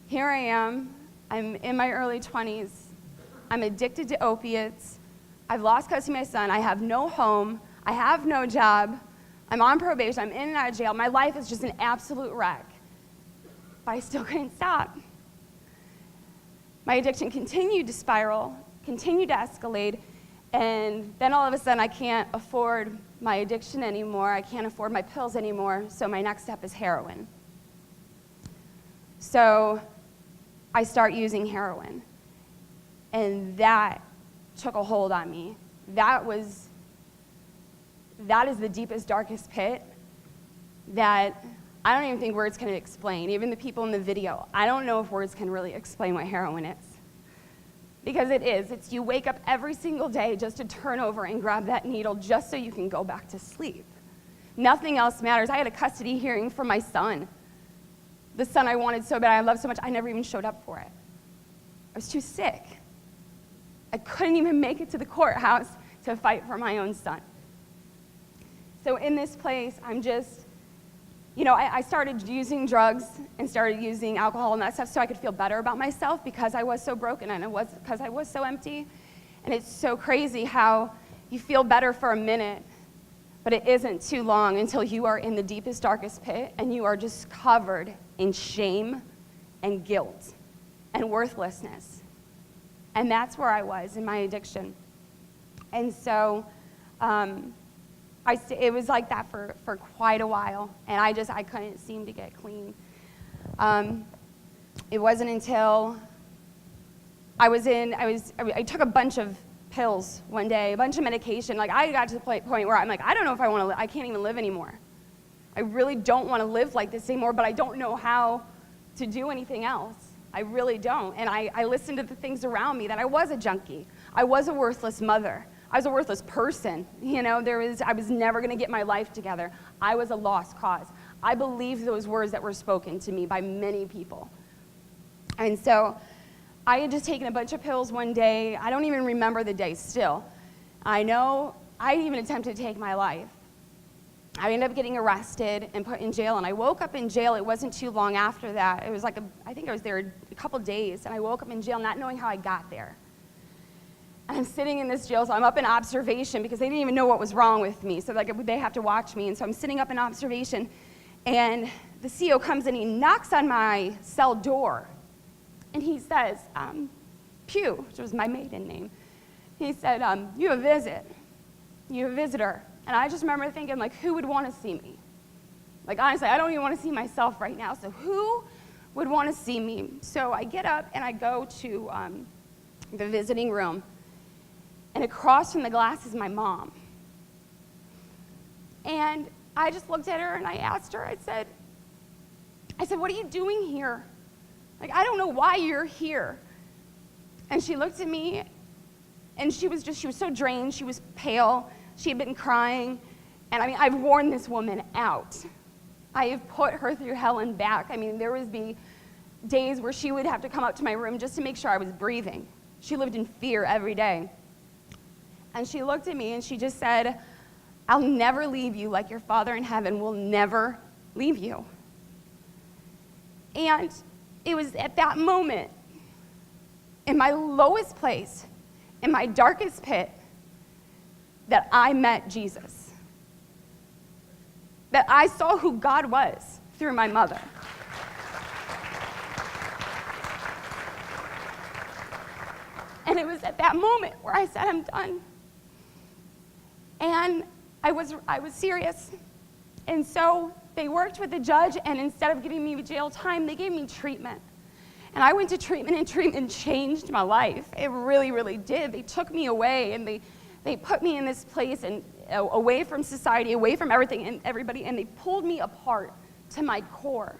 here I am. I'm in my early 20s. I'm addicted to opiates. I've lost custody of my son. I have no home. I have no job. I'm on probation. I'm in and out of jail. My life is just an absolute wreck. But I still couldn't stop. My addiction continued to spiral, continued to escalate, and then all of a sudden I can't afford my addiction anymore. I can't afford my pills anymore, so my next step is heroin. So I start using heroin, and that took a hold on me. That is the deepest, darkest pit that I don't even think words can explain. Even the people in the video, I don't know if words can really explain what heroin is. Because it is. It's you wake up every single day just to turn over and grab that needle just so you can go back to sleep. Nothing else matters. I had a custody hearing for my son. The son I wanted so bad, I loved so much, I never even showed up for it. I was too sick. I couldn't even make it to the courthouse to fight for my own son. So in this place, I'm just, I started using drugs and started using alcohol and that stuff so I could feel better about myself because I was so broken and because I was so empty. And it's so crazy how you feel better for a minute, but it isn't too long until you are in the deepest, darkest pit and you are just covered in shame and guilt and worthlessness. And that's where I was in my addiction. And so it was like that for quite a while, and I couldn't seem to get clean. It wasn't until I took a bunch of pills one day, a bunch of medication. Like, I got to the point where I'm like, I don't know if I want to live. I can't even live anymore. I really don't want to live like this anymore, but I don't know how to do anything else. I really don't. And I listened to the things around me that I was a junkie. I was a worthless mother. I was a worthless person. I was never going to get my life together. I was a lost cause. I believed those words that were spoken to me by many people. And so I had just taken a bunch of pills one day. I don't even remember the day still. I know I even attempted to take my life. I ended up getting arrested and put in jail, and I woke up in jail. It wasn't too long after that. It was I think I was there a couple days, and I woke up in jail not knowing how I got there. And I'm sitting in this jail, so I'm up in observation because they didn't even know what was wrong with me, so they have to watch me. And so I'm sitting up in observation, and the CO comes and he knocks on my cell door, and he says, Pew, which was my maiden name. He said, you have a visit. You have a visitor. And I just remember thinking, who would want to see me? Honestly, I don't even want to see myself right now, so who would want to see me? So I get up and I go to the visiting room, and across from the glass is my mom. And I just looked at her and I asked her, I said, what are you doing here? I don't know why you're here. And she looked at me, and she was so drained, she was pale, she had been crying, and I've worn this woman out. I have put her through hell and back. There would be days where she would have to come up to my room just to make sure I was breathing. She lived in fear every day. And she looked at me and she just said, I'll never leave you like your Father in heaven will never leave you. And it was at that moment, in my lowest place, in my darkest pit, that I met Jesus. That I saw who God was through my mother. And it was at that moment where I said, I'm done. And I was serious. And so they worked with the judge, and instead of giving me jail time, they gave me treatment. And I went to treatment, and treatment changed my life. It really, really did. They took me away, and they put me in this place and away from society, away from everything and everybody, and they pulled me apart to my core.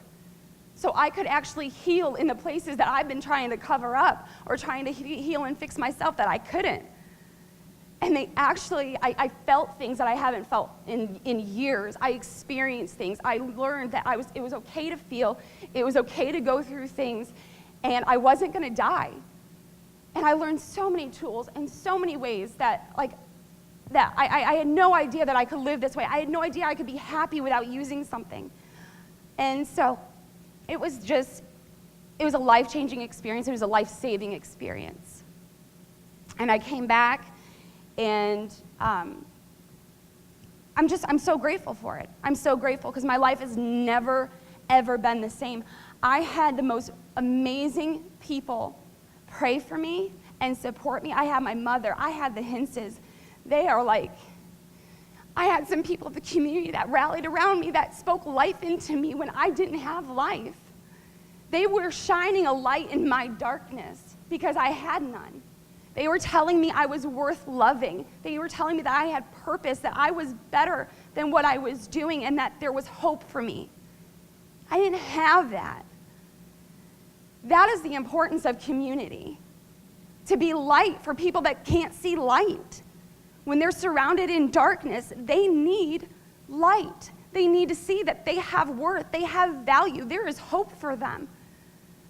So I could actually heal in the places that I've been trying to cover up or trying to heal and fix myself that I couldn't. And they actually, I felt things that I haven't felt in years. I experienced things. I learned that it was okay to feel. It was okay to go through things, and I wasn't going to die. And I learned so many tools and so many ways that I had no idea that I could live this way. I had no idea I could be happy without using something. And so it was a life-changing experience. It was a life-saving experience. And I came back, and I'm so grateful for it. I'm so grateful because my life has never, ever been the same. I had the most amazing people pray for me and support me. I had my mother. I had the Hinces. They are I had some people in the community that rallied around me that spoke life into me when I didn't have life. They were shining a light in my darkness because I had none. They were telling me I was worth loving. They were telling me that I had purpose, that I was better than what I was doing, and that there was hope for me. I didn't have that. That is the importance of community. To be light for people that can't see light. When they're surrounded in darkness, they need light. They need to see that they have worth, they have value, there is hope for them.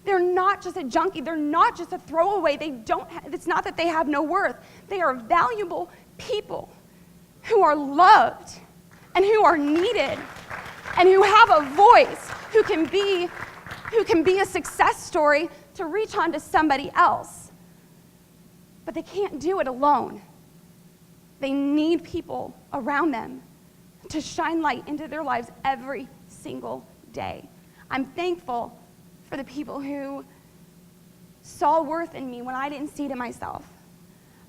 They're not just a junkie, they're not just a throwaway, it's not that they have no worth. They are valuable people who are loved and who are needed and who have a voice, who can be a success story to reach on to somebody else. But they can't do it alone. They need people around them to shine light into their lives every single day. I'm thankful for the people who saw worth in me when I didn't see it in myself.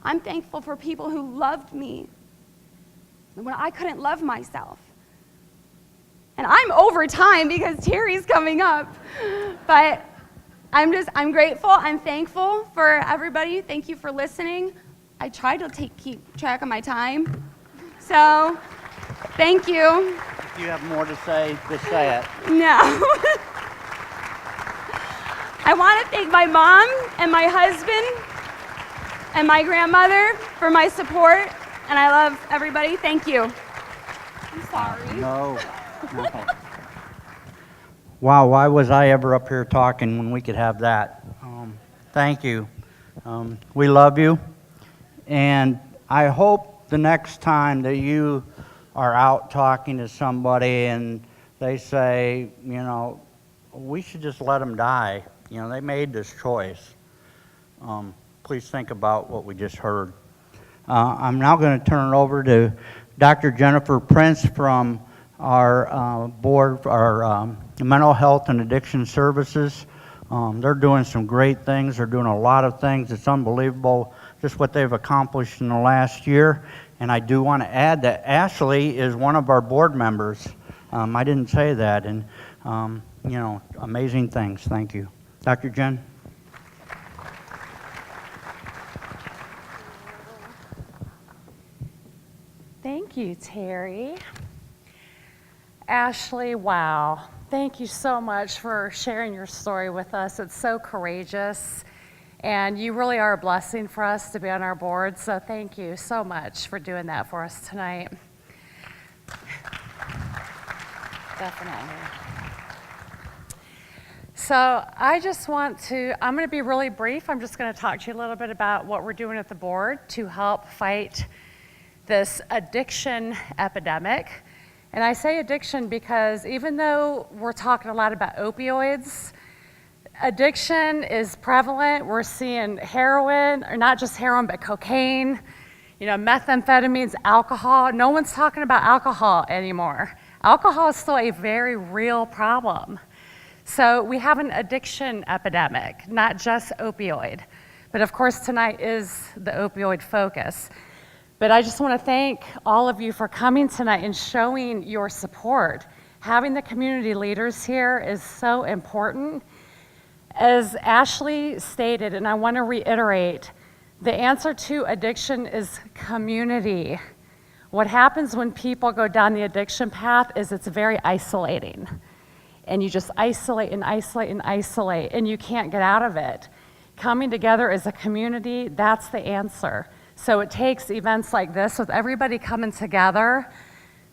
I'm thankful for people who loved me when I couldn't love myself. And I'm over time because Terry's coming up. But I'm grateful, I'm thankful for everybody. Thank you for listening. I tried to keep track of my time. So, thank you. If you have more to say, just say it. No. I want to thank my mom and my husband and my grandmother for my support, and I love everybody. Thank you. I'm sorry. No. Wow, why was I ever up here talking when we could have that? Thank you. We love you, and I hope the next time that you are out talking to somebody and they say, you know, we should just let them die. You know, they made this choice. Please think about what we just heard. I'm now going to turn it over to Dr. Jennifer Prince from our board, our mental health and addiction services. They're doing some great things. They're doing a lot of things. It's unbelievable just what they've accomplished in the last year. And I do want to add that Ashley is one of our board members. I didn't say that. And, you know, amazing things. Thank you. Dr. Jen? Thank you, Terry. Ashley, wow. Thank you so much for sharing your story with us. It's so courageous, and you really are a blessing for us to be on our board, so thank you so much for doing that for us tonight. Definitely. So I just want to, I'm going to be really brief. I'm just going to talk to you a little bit about what we're doing at the board to help fight this addiction epidemic. And I say addiction because even though we're talking a lot about opioids, addiction is prevalent. We're seeing heroin, or not just heroin, but cocaine, you know, methamphetamines, alcohol. No one's talking about alcohol anymore. Alcohol is still a very real problem. So we have an addiction epidemic, not just opioid. But of course, tonight is the opioid focus. But I just want to thank all of you for coming tonight and showing your support. Having the community leaders here is so important. As Ashley stated, and I want to reiterate, the answer to addiction is community. What happens when people go down the addiction path is it's very isolating. And you just isolate and isolate and isolate, and you can't get out of it. Coming together as a community, that's the answer. So it takes events like this with everybody coming together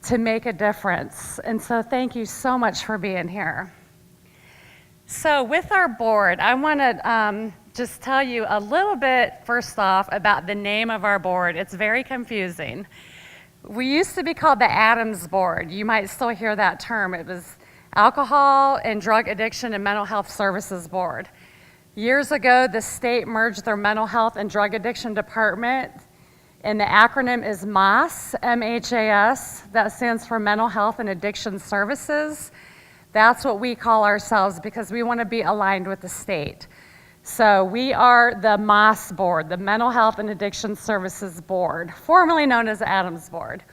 to make a difference. And so thank you so much for being here. So with our board, I want to just tell you a little bit, first off, about the name of our board. It's very confusing. We used to be called the Adams Board. You might still hear that term. It was Alcohol and Drug Addiction and Mental Health Services Board. Years ago, the state merged their mental health and drug addiction department, and the acronym is MAS, M-H-A-S. That stands for Mental Health and Addiction Services. That's what we call ourselves because we want to be aligned with the state. So we are the MAS Board, the Mental Health and Addiction Services Board, formerly known as the Adams Board.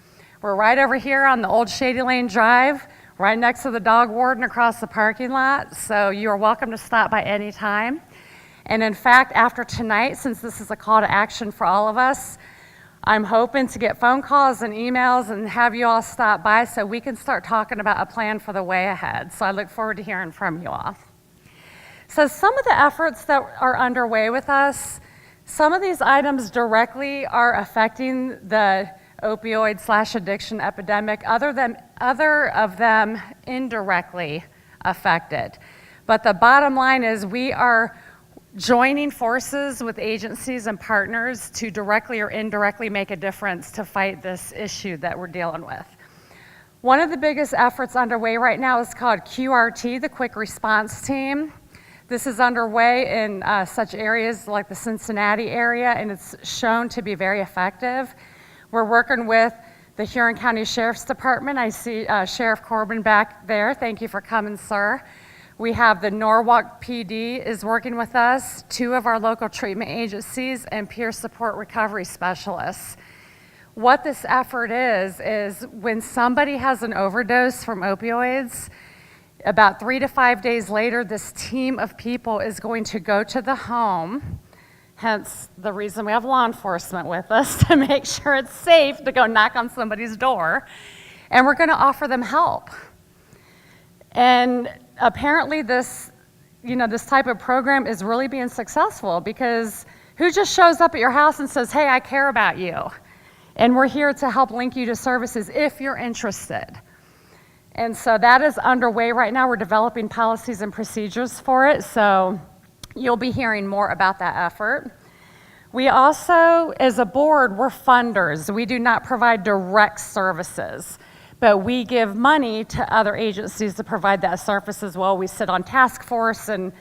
We're right over here on the old Shady Lane Drive. right next to the dog warden across the parking lot. So you are welcome to stop by any time. And in fact, after tonight, since this is a call to action for all of us, I'm hoping to get phone calls and emails and have you all stop by so we can start talking about a plan for the way ahead. So I look forward to hearing from you all. So some of the efforts that are underway with us, some of these items directly are affecting the opioid/addiction epidemic, other of them indirectly affected. But the bottom line is we are joining forces with agencies and partners to directly or indirectly make a difference to fight this issue that we're dealing with. One of the biggest efforts underway right now is called QRT, the Quick Response Team. This is underway in such areas like the Cincinnati area, and it's shown to be very effective. We're working with the Huron County Sheriff's Department. I see Sheriff Corbin back there. Thank you for coming, sir. We have the Norwalk PD is working with us, 2 of our local treatment agencies, and peer support recovery specialists. What this effort is when somebody has an overdose from opioids, about 3 to 5 days later, this team of people is going to go to the home, hence the reason we have law enforcement with us, to make sure it's safe to go knock on somebody's door, and we're gonna offer them help. And apparently this type of program is really being successful because who just shows up at your house and says, hey, I care about you, and we're here to help link you to services if you're interested. And so that is underway right now. We're developing policies and procedures for it, so you'll be hearing more about that effort. We also, as a board, we're funders. We do not provide direct services, but we give money to other agencies to provide that service as well. We sit on task force and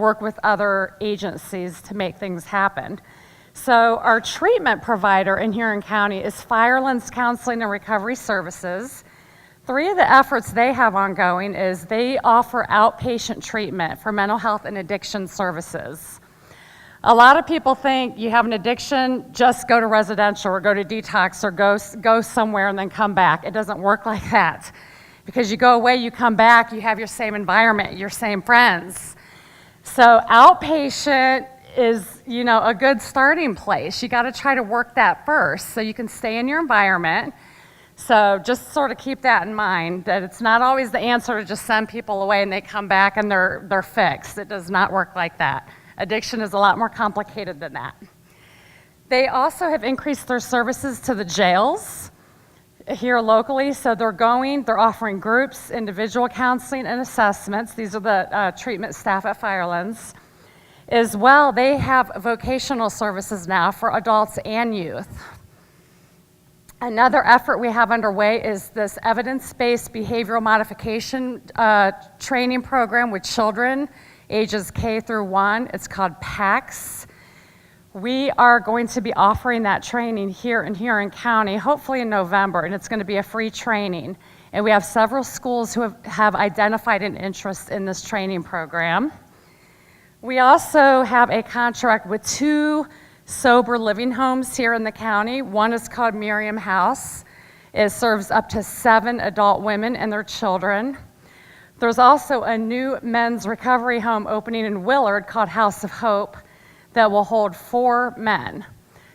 work with other agencies to make things happen. So our treatment provider in Huron County is Firelands Counseling and Recovery Services. 3 of the efforts they have ongoing is they offer outpatient treatment for mental health and addiction services. A lot of people think you have an addiction, just go to residential or go to detox or go somewhere and then come back. It doesn't work like that. Because you go away, you come back, you have your same environment, your same friends. So outpatient is, a good starting place. You gotta try to work that first so you can stay in your environment. So just sort of keep that in mind, that it's not always the answer to just send people away and they come back and they're fixed. It does not work like that. Addiction is a lot more complicated than that. They also have increased their services to the jails here locally. So they're offering groups, individual counseling and assessments. These are the treatment staff at Firelands. As well, they have vocational services now for adults and youth. Another effort we have underway is this evidence-based behavioral modification training program with children ages K through 1. It's called PACS. We are going to be offering that training here in Huron County, hopefully in November, and it's going to be a free training. And we have several schools who have identified an interest in this training program. We also have a contract with 2 sober living homes here in the county. One is called Miriam House. It serves up to 7 adult women and their children. There's also a new men's recovery home opening in Willard called House of Hope that will hold 4 men.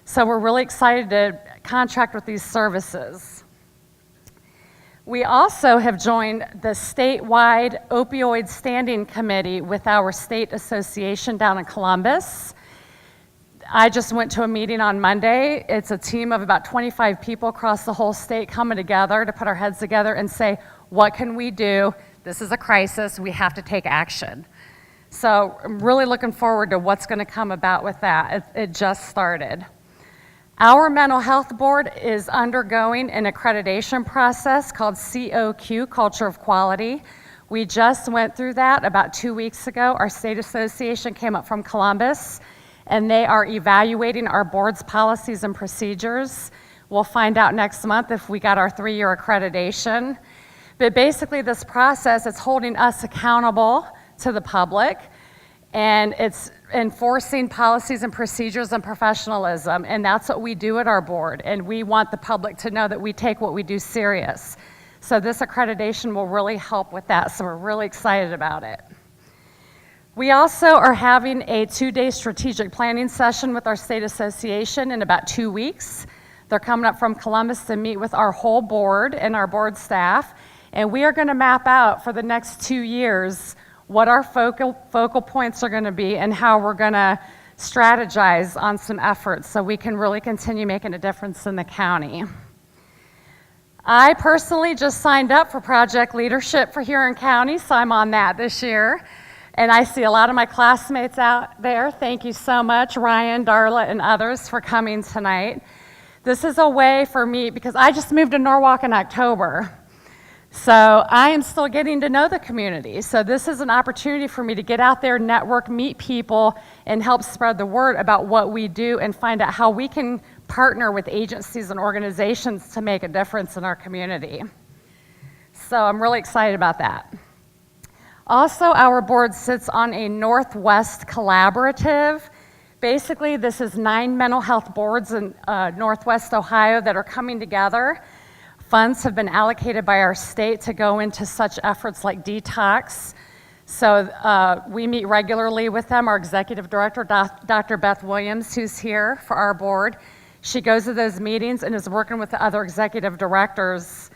So we're really excited to contract with these services. We also have joined the statewide opioid standing committee with our state association down in Columbus. I just went to a meeting on Monday. It's a team of about 25 people across the whole state coming together to put our heads together and say, what can we do? This is a crisis. We have to take action. So I'm really looking forward to what's going to come about with that. It just started. Our mental health board is undergoing an accreditation process called COQ, Culture of Quality. We just went through that about 2 weeks ago. Our state association came up from Columbus, and they are evaluating our board's policies and procedures. We'll find out next month if we got our 3-year accreditation. But basically this process is holding us accountable to the public, and it's enforcing policies and procedures and professionalism, and that's what we do at our board, and we want the public to know that we take what we do serious. So this accreditation will really help with that, so we're really excited about it. We also are having a 2-day strategic planning session with our state association in about 2 weeks. They're coming up from Columbus to meet with our whole board and our board staff, and we are going to map out for the next 2 years what our focal points are going to be and how we're going to strategize on some efforts so we can really continue making a difference in the county. I personally just signed up for project leadership for Huron County, so I'm on that this year. And I see a lot of my classmates out there. Thank you so much, Ryan, Darla, and others for coming tonight. This is a way for me, because I just moved to Norwalk in October. So I am still getting to know the community. So this is an opportunity for me to get out there, network, meet people, and help spread the word about what we do and find out how we can partner with agencies and organizations to make a difference in our community. So I'm really excited about that. Also, our board sits on a Northwest Collaborative. Basically, this is 9 mental health boards in Northwest Ohio that are coming together. Funds have been allocated by our state to go into such efforts like detox. So we meet regularly with them. Our executive director, Dr. Beth Williams, who's here for our board, she goes to those meetings and is working with the other executive directors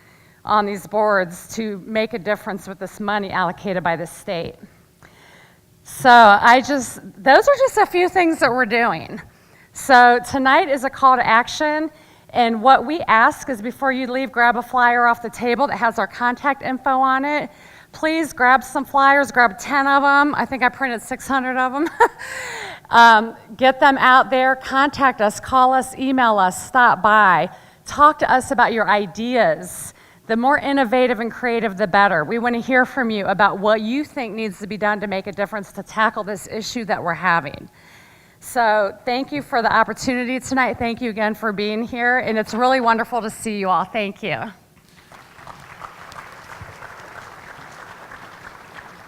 on these boards to make a difference with this money allocated by the state. So those are just a few things that we're doing. So tonight is a call to action. And what we ask is before you leave, grab a flyer off the table that has our contact info on it. Please grab some flyers, grab 10 of them. I think I printed 600 of them. Get them out there, contact us, call us, email us, stop by. Talk to us about your ideas. The more innovative and creative, the better. We want to hear from you about what you think needs to be done to make a difference to tackle this issue that we're having. So thank you for the opportunity tonight. Thank you again for being here, and it's really wonderful to see you all. Thank you.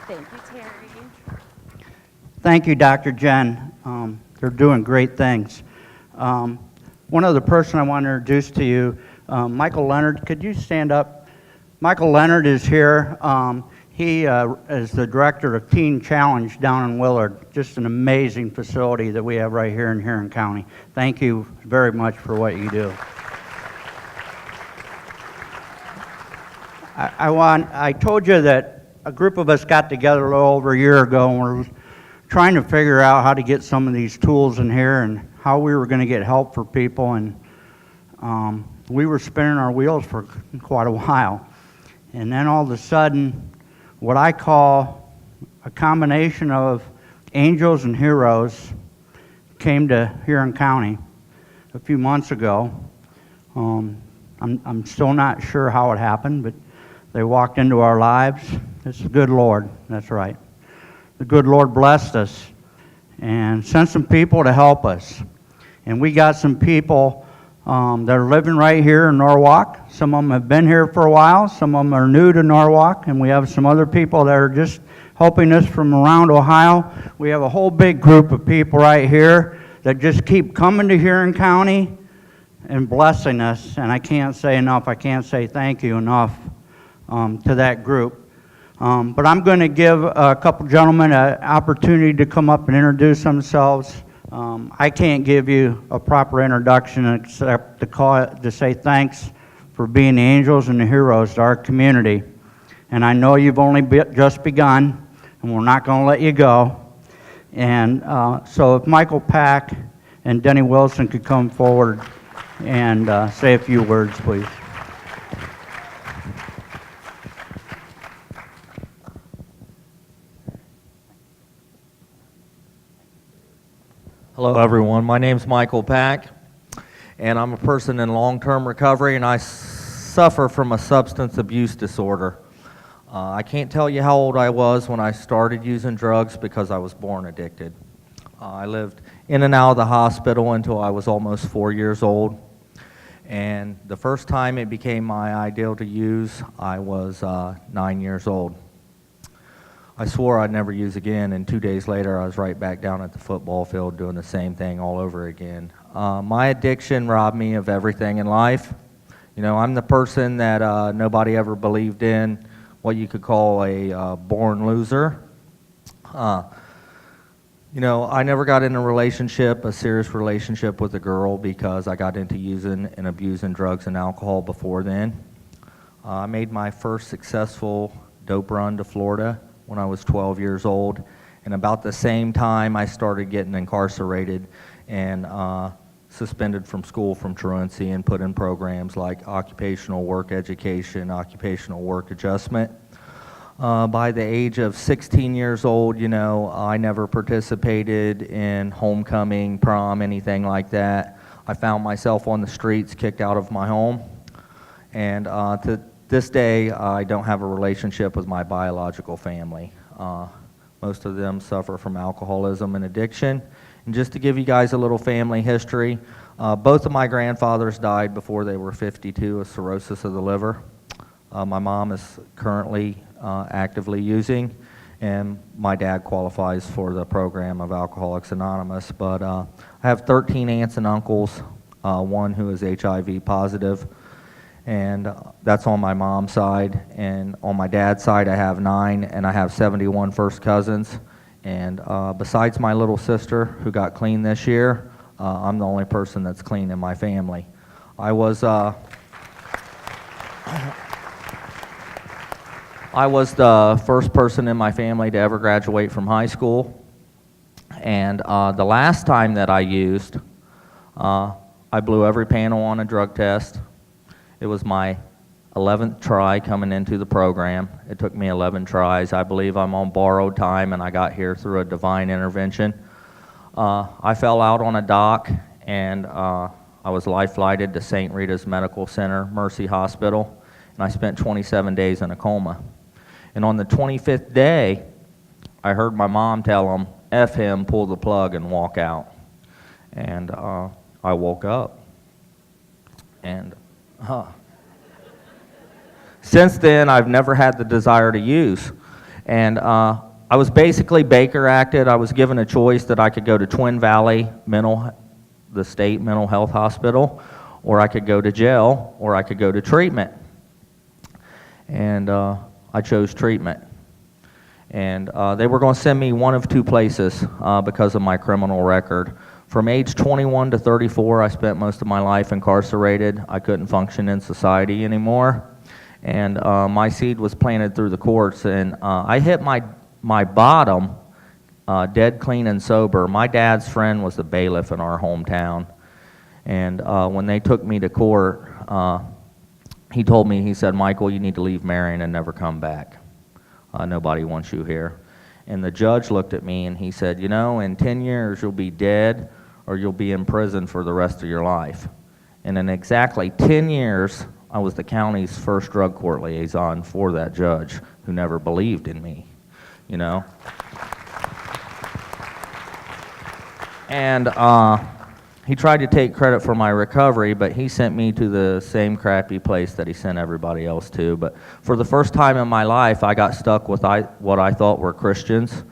Thank you, Terry. Thank you, Dr. Jen. They're doing great things. One other person I want to introduce to you, Michael Leonard. Could you stand up? Michael Leonard is here. He is the director of Teen Challenge down in Willard. Just an amazing facility that we have right here in Huron County. Thank you very much for what you do. I told you that a group of us got together a little over a year ago and we're trying to figure out how to get some of these tools in here and how we were going to get help for people, and we were spinning our wheels for quite a while. And then all of a sudden, what I call a combination of angels and heroes came to Huron County a few months ago. I'm still not sure how it happened, but they walked into our lives. It's the good Lord, that's right. The good Lord blessed us and sent some people to help us. And we got some people that are living right here in Norwalk. Some of them have been here for a while. Some of them are new to Norwalk. And we have some other people that are just helping us from around Ohio. We have a whole big group of people right here that just keep coming to Huron County and blessing us. And I can't say enough. I can't say thank you enough to that group. But I'm going to give a couple gentlemen an opportunity to come up and introduce themselves. I can't give you a proper introduction except to say thanks for being the angels and the heroes to our community. And I know you've only just begun, and we're not going to let you go. And so if Michael Pack and Denny Wilson could come forward and say a few words, please. Hello everyone, my name's Michael Pack, and I'm a person in long-term recovery, and I suffer from a substance abuse disorder. I can't tell you how old I was when I started using drugs because I was born addicted. I lived in and out of the hospital until I was almost 4 years old, and the first time it became my ideal to use, I was 9 years old. I swore I'd never use again, and 2 days later I was right back down at the football field doing the same thing all over again. My addiction robbed me of everything in life. You know, I'm the person that nobody ever believed in, what you could call a born loser. You know, I never got in a serious relationship with a girl because I got into using and abusing drugs and alcohol before then. I made my first successful dope run to Florida when I was 12 years old, and about the same time I started getting incarcerated and suspended from school from truancy and put in programs like occupational work education, occupational work adjustment. By the age of 16 years old, you know, I never participated in homecoming, prom, anything like that. I found myself on the streets, kicked out of my home, and to this day, I don't have a relationship with my biological family. Most of them suffer from alcoholism and addiction. And just to give you guys a little family history, both of my grandfathers died before they were 52 of cirrhosis of the liver. My mom is currently actively using, and my dad qualifies for the program of Alcoholics Anonymous. But I have 13 aunts and uncles, one who is HIV positive, and that's on my mom's side. And on my dad's side, I have 9, and I have 71 first cousins. And besides my little sister, who got clean this year, I'm the only person that's clean in my family. I was the first person in my family to ever graduate from high school. And the last time that I used, I blew every panel on a drug test. It was my 11th try coming into the program. It took me 11 tries. I believe I'm on borrowed time, and I got here through a divine intervention. I fell out on a dock, and I was life-flighted to St. Rita's Medical Center, Mercy Hospital, and I spent 27 days in a coma. And on the 25th day, I heard my mom tell him, F him, pull the plug, and walk out. And I woke up. And since then, I've never had the desire to use. And I was basically Baker acted. I was given a choice that I could go to Twin Valley the state mental health hospital, or I could go to jail, or I could go to treatment. And I chose treatment. And they were going to send me one of 2 places because of my criminal record. From age 21 to 34, I spent most of my life incarcerated. I couldn't function in society anymore. And my seed was planted through the courts, and I hit my bottom dead clean and sober. My dad's friend was the bailiff in our hometown. And when they took me to court, he told me, he said, Michael, you need to leave Marion and never come back. Nobody wants you here. And the judge looked at me and he said, you know, in 10 years you'll be dead or you'll be in prison for the rest of your life. And in exactly 10 years, I was the county's first drug court liaison for that judge who never believed in me, you know. And he tried to take credit for my recovery, but he sent me to the same crappy place that he sent everybody else to. But for the first time in my life, I got stuck with what I thought were Christians,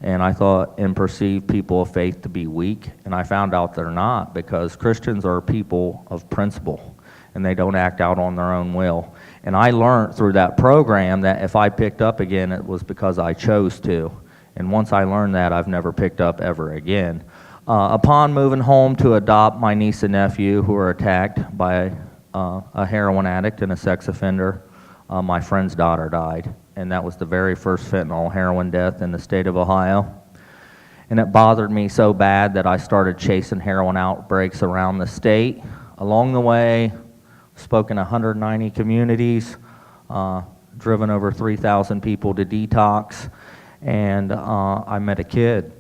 and I thought and perceived people of faith to be weak, and I found out they're not, because Christians are people of principle, and they don't act out on their own will. And I learned through that program that if I picked up again, it was because I chose to. And once I learned that, I've never picked up ever again. Upon moving home to adopt my niece and nephew who were attacked by a heroin addict and a sex offender, my friend's daughter died. And that was the very first fentanyl heroin death in the state of Ohio. And it bothered me so bad that I started chasing heroin outbreaks around the state. Along the way, spoken 190 communities, driven over 3,000 people to detox, and I met a kid,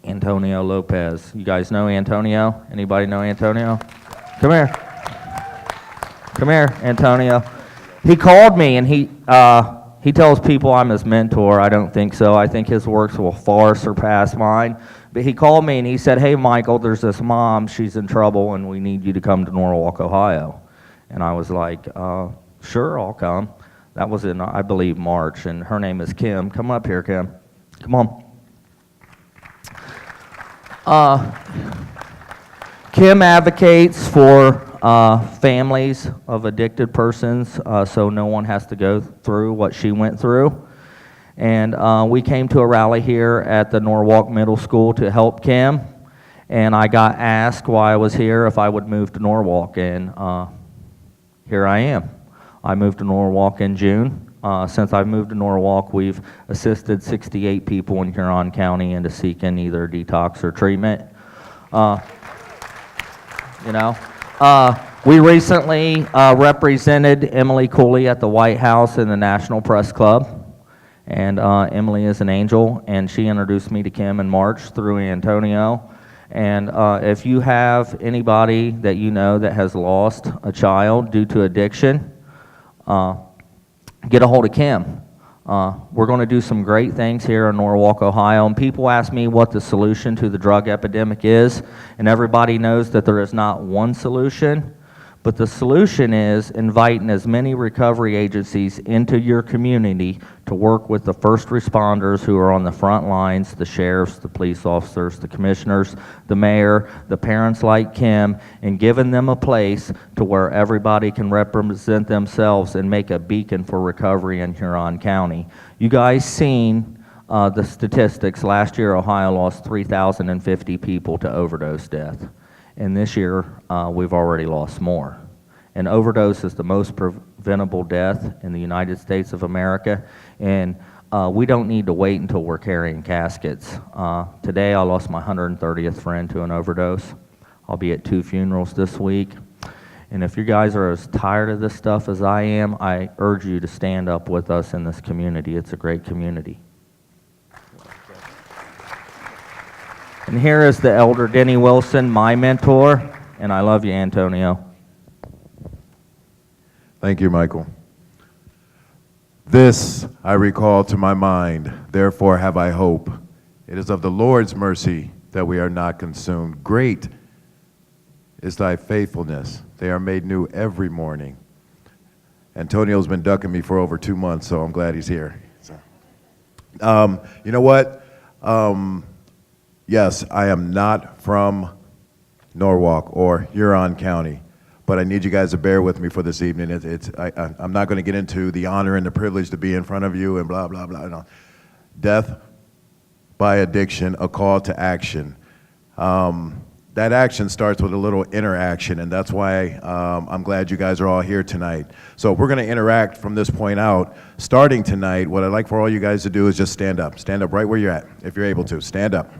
Antonio Lopez. You guys know Antonio? Anybody know Antonio? Come here. Come here, Antonio. He called me, and he tells people I'm his mentor. I don't think so. I think his works will far surpass mine. But he called me, and he said, hey, Michael, there's this mom. She's in trouble, and we need you to come to Norwalk, Ohio. And I was like, sure, I'll come. That was in, I believe, March, and her name is Kim. Come up here, Kim. Come on. Kim advocates for families of addicted persons, so no one has to go through what she went through. And we came to a rally here at the Norwalk Middle School to help Kim. And I got asked while I was here if I would move to Norwalk, and here I am. I moved to Norwalk in June. Since I've moved to Norwalk, we've assisted 68 people in Huron County into seeking either detox or treatment. We recently represented Emily Cooley at the White House in the National Press Club. And Emily is an angel, and she introduced me to Kim in March through Antonio. And if you have anybody that you know that has lost a child due to addiction, get a hold of Kim. We're going to do some great things here in Norwalk, Ohio. And people ask me what the solution to the drug epidemic is, and everybody knows that there is not one solution. But the solution is inviting as many recovery agencies into your community to work with the first responders who are on the front lines, the sheriffs, the police officers, the commissioners, the mayor, the parents like Kim, and giving them a place to where everybody can represent themselves and make a beacon for recovery in Huron County. You guys seen the statistics. Last year, Ohio lost 3,050 people to overdose death. And this year, we've already lost more. And overdose is the most preventable death in the United States of America. And we don't need to wait until we're carrying caskets. Today, I lost my 130th friend to an overdose. I'll be at 2 funerals this week. And if you guys are as tired of this stuff as I am, I urge you to stand up with us in this community. It's a great community. And here is the elder Denny Wilson, my mentor, and I love you, Antonio. Thank you, Michael. This I recall to my mind, therefore have I hope. It is of the Lord's mercy that we are not consumed. Great is thy faithfulness. They are made new every morning. Antonio's been ducking me for over 2 months, so I'm glad he's here. So, you know what? Yes, I am not from Norwalk or Huron County, but I need you guys to bear with me for this evening. I'm not going to get into the honor and the privilege to be in front of you and blah, blah, blah. No. Death by addiction, a call to action. That action starts with a little interaction, and that's why I'm glad you guys are all here tonight. So we're going to interact from this point out. Starting tonight, what I'd like for all you guys to do is just stand up. Stand up right where you're at, if you're able to. Stand up.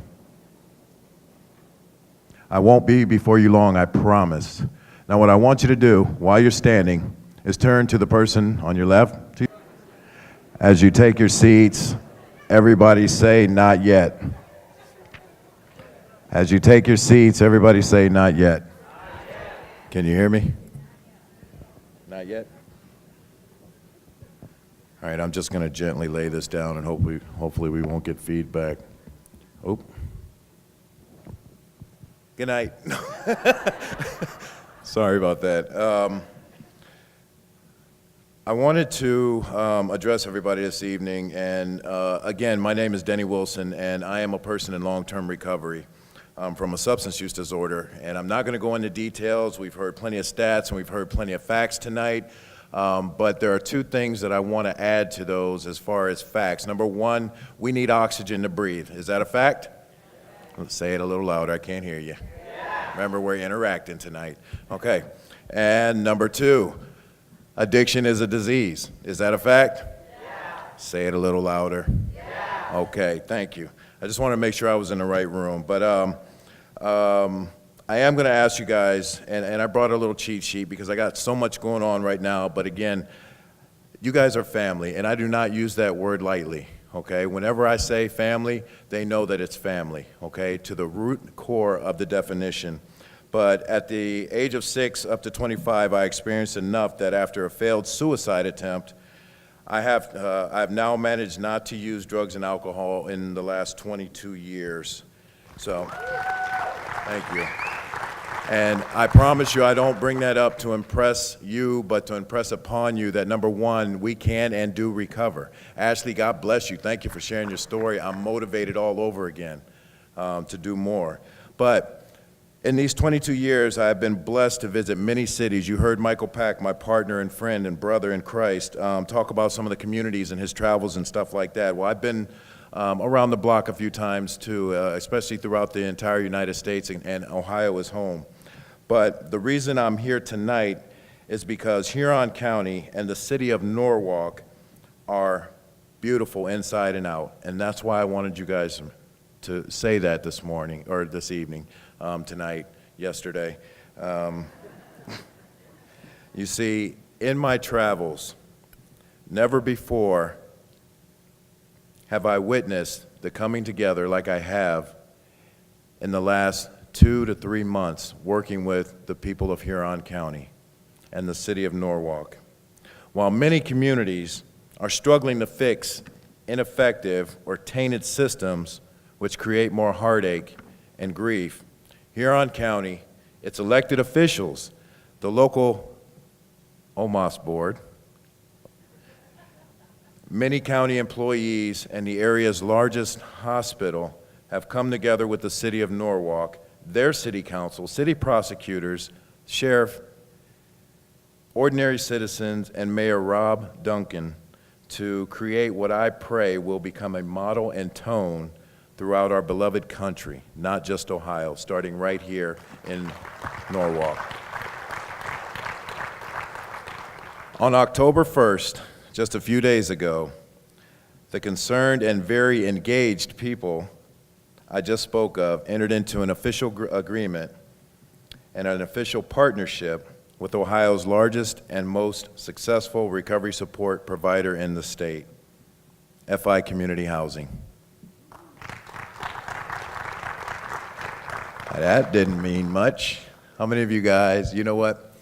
I won't be before you long, I promise. Now what I want you to do while you're standing is turn to the person on your left. As you take your seats, everybody say, not yet. As you take your seats, everybody say, not yet. Can you hear me? Not yet? All right, I'm just going to gently lay this down and hopefully we won't get feedback. Oh. Good night. Sorry about that. I wanted to address everybody this evening, and again, my name is Denny Wilson, and I am a person in long-term recovery from a substance use disorder, and I'm not going to go into details. We've heard plenty of stats, and we've heard plenty of facts tonight, but there are 2 things that I want to add to those as far as facts. Number 1, we need oxygen to breathe. Is that a fact? Let's say it a little louder. I can't hear you. Remember, we're interacting tonight. Okay. And number 2, addiction is a disease. Is that a fact? Yeah. Say it a little louder. Yeah. Okay, thank you. I just want to make sure I was in the right room. But I am going to ask you guys, and I brought a little cheat sheet because I got so much going on right now. But again, you guys are family, and I do not use that word lightly. Okay, whenever I say family, they know that it's family, okay, to the root core of the definition. But at the age of 6 up to 25, I experienced enough that after a failed suicide attempt, I've now managed not to use drugs and alcohol in the last 22 years. So, thank you. And I promise you I don't bring that up to impress you, but to impress upon you that, number 1, we can and do recover. Ashley, God bless you. Thank you for sharing your story. I'm motivated all over again to do more. But In these 22 years, I have been blessed to visit many cities. You heard Michael Pack, my partner and friend and brother in Christ, talk about some of the communities and his travels and stuff like that. Well, I've been around the block a few times too, especially throughout the entire United States, and Ohio is home. But the reason I'm here tonight is because Huron County and the city of Norwalk are beautiful inside and out, and that's why I wanted you guys to say that this morning, or this evening, tonight, yesterday. You see, in my travels, never before have I witnessed the coming together like I have in the last 2 to 3 months working with the people of Huron County and the city of Norwalk. While many communities are struggling to fix ineffective or tainted systems which create more heartache and grief, Huron County, its elected officials, the local OMOS board, many county employees, and the area's largest hospital have come together with the city of Norwalk, their city council, city prosecutors, sheriff, ordinary citizens, and Mayor Rob Duncan to create what I pray will become a model and tone throughout our beloved country, not just Ohio, starting right here in Norwalk. On October 1st, just a few days ago, the concerned and very engaged people I just spoke of entered into an official agreement and an official partnership with Ohio's largest and most successful recovery support provider in the state, FI Community Housing. That didn't mean much. How many of you guys, you know what,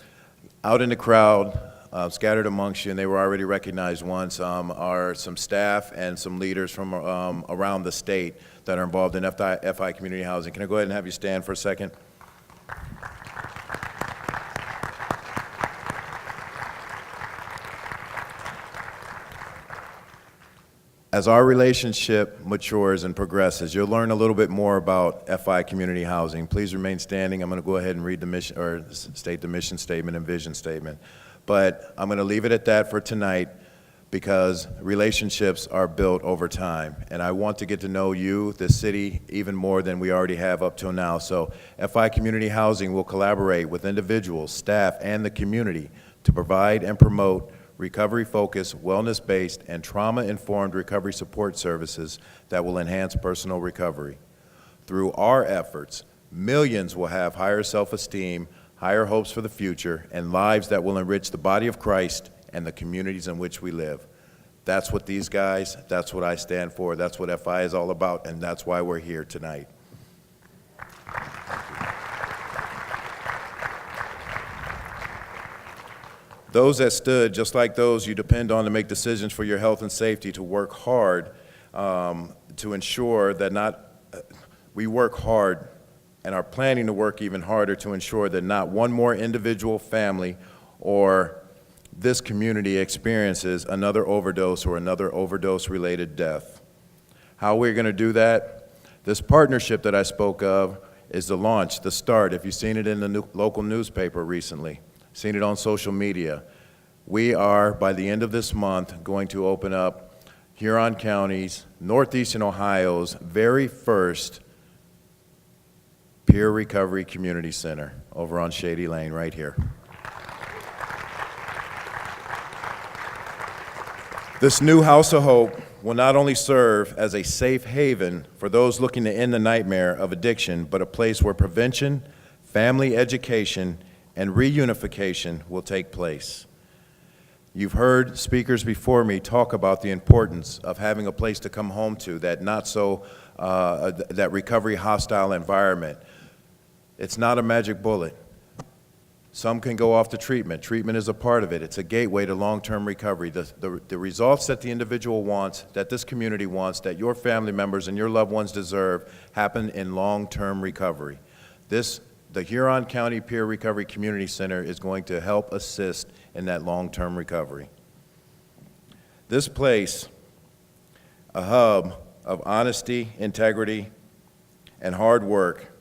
out in the crowd, scattered amongst you, and they were already recognized once, are some staff and some leaders from around the state that are involved in FI Community Housing. Can I go ahead and have you stand for a second? As our relationship matures and progresses, you'll learn a little bit more about FI Community Housing. Please remain standing. I'm going to go ahead and read the mission, or state the mission statement and vision statement. But I'm going to leave it at that for tonight because relationships are built over time. And I want to get to know you, the city, even more than we already have up till now. So FI Community Housing will collaborate with individuals, staff, and the community to provide and promote recovery-focused, wellness-based, and trauma-informed recovery support services that will enhance personal recovery. Through our efforts, millions will have higher self-esteem, higher hopes for the future, and lives that will enrich the body of Christ and the communities in which we live. That's what these guys, that's what I stand for, that's what FI is all about, and that's why we're here tonight. Those that stood, just like those you depend on to make decisions for your health and safety, to work hard to ensure that we work hard and are planning to work even harder to ensure that not one more individual, family, or this community experiences another overdose or another overdose-related death. How we're going to do that? This partnership that I spoke of is the launch, the start. If you've seen it in the local newspaper recently, seen it on social media, we are, by the end of this month, going to open up Huron County's, Northeastern Ohio's very first peer recovery community center over on Shady Lane right here. This new House of Hope will not only serve as a safe haven for those looking to end the nightmare of addiction, but a place where prevention, family education, and reunification will take place. You've heard speakers before me talk about the importance of having a place to come home to, that recovery hostile environment. It's not a magic bullet. Some can go off to treatment. Treatment is a part of it. It's a gateway to long-term recovery. The results that the individual wants, that this community wants, that your family members and your loved ones deserve, happen in long-term recovery. The Huron County Peer Recovery Community Center is going to help assist in that long-term recovery. This place, a hub of honesty, integrity, and hard work,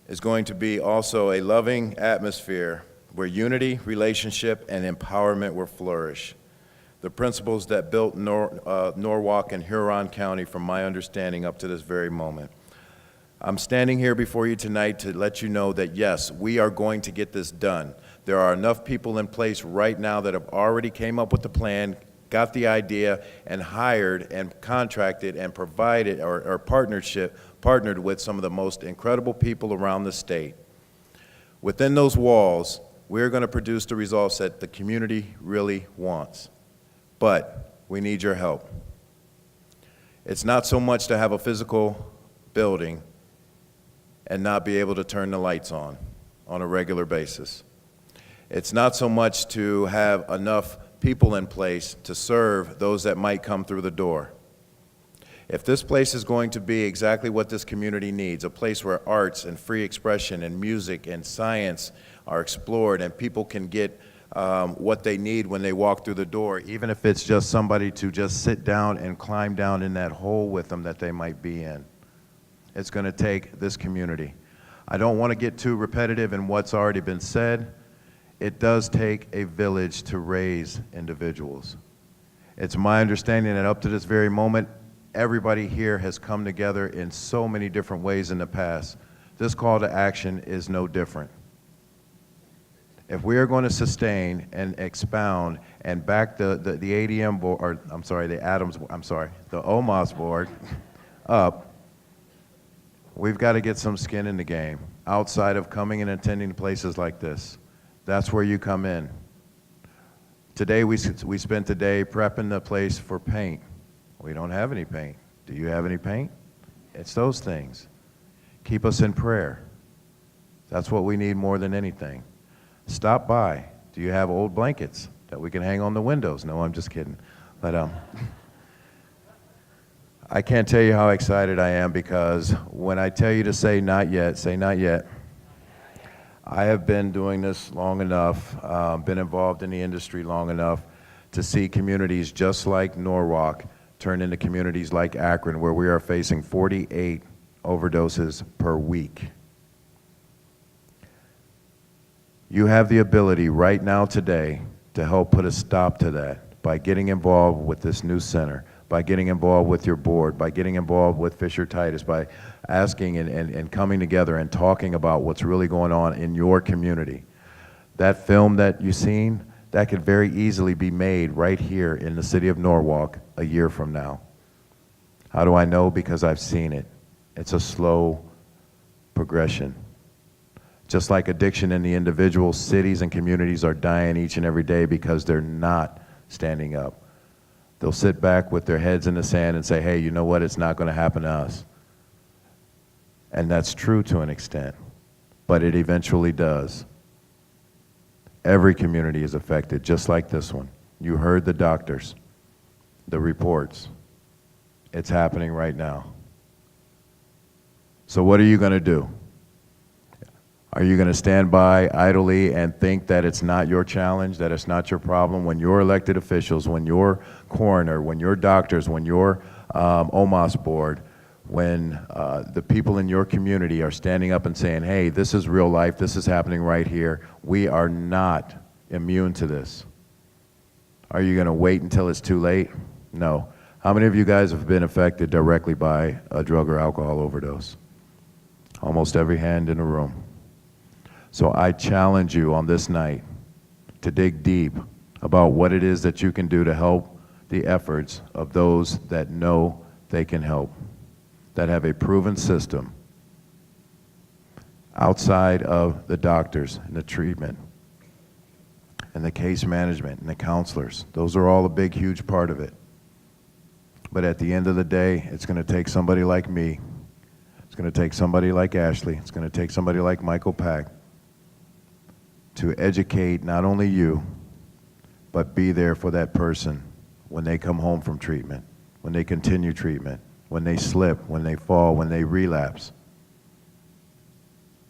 is going to be also a loving atmosphere where unity, relationship, and empowerment will flourish. The principles that built Norwalk and Huron County, from my understanding up to this very moment. I'm standing here before you tonight to let you know that yes, we are going to get this done. There are enough people in place right now that have already came up with the plan, got the idea, and hired and contracted and provided or partnered with some of the most incredible people around the state. Within those walls, we're going to produce the results that the community really wants. But we need your help. It's not so much to have a physical building and not be able to turn the lights on a regular basis. It's not so much to have enough people in place to serve those that might come through the door. If this place is going to be exactly what this community needs, a place where arts and free expression and music and science are explored and people can get what they need when they walk through the door, even if it's just somebody to just sit down and climb down in that hole with them that they might be in. It's going to take this community. I don't want to get too repetitive in what's already been said. It does take a village to raise individuals. It's my understanding that up to this very moment, everybody here has come together in so many different ways in the past. This call to action is no different. If we are going to sustain and expound and back the ADM board, or I'm sorry, the OMOS board up, we've got to get some skin in the game outside of coming and attending places like this. That's where you come in. Today, we spent the day prepping the place for paint. We don't have any paint. Do you have any paint? It's those things. Keep us in prayer. That's what we need more than anything. Stop by. Do you have old blankets that we can hang on the windows? No, I'm just kidding. But I can't tell you how excited I am, because when I tell you to say not yet, say not yet. I have been doing this long enough, been involved in the industry long enough to see communities just like Norwalk turn into communities like Akron, where we are facing 48 overdoses per week. You have the ability right now today to help put a stop to that by getting involved with this new center, by getting involved with your board, by getting involved with Fisher Titus, by asking and coming together and talking about what's really going on in your community. That film that you've seen, that could very easily be made right here in the city of Norwalk a year from now. How do I know? Because I've seen it. It's a slow progression. Just like addiction in the individual, cities and communities are dying each and every day because they're not standing up. They'll sit back with their heads in the sand and say, hey, you know what, it's not going to happen to us. And that's true to an extent, but it eventually does. Every community is affected, just like this one. You heard the doctors, the reports. It's happening right now. So what are you going to do? Are you going to stand by idly and think that it's not your challenge, that it's not your problem, when your elected officials, when your coroner, when your doctors, when your OMOS board, when the people in your community are standing up and saying, hey, this is real life, this is happening right here, we are not immune to this? Are you going to wait until it's too late? No. How many of you guys have been affected directly by a drug or alcohol overdose? Almost every hand in the room. So I challenge you on this night to dig deep about what it is that you can do to help the efforts of those that know they can help, that have a proven system outside of the doctors and the treatment and the case management and the counselors. Those are all a big, huge part of it. But at the end of the day, it's going to take somebody like me. It's going to take somebody like Ashley. It's going to take somebody like Michael Pack to educate not only you, but be there for that person when they come home from treatment, when they continue treatment, when they slip, when they fall, when they relapse,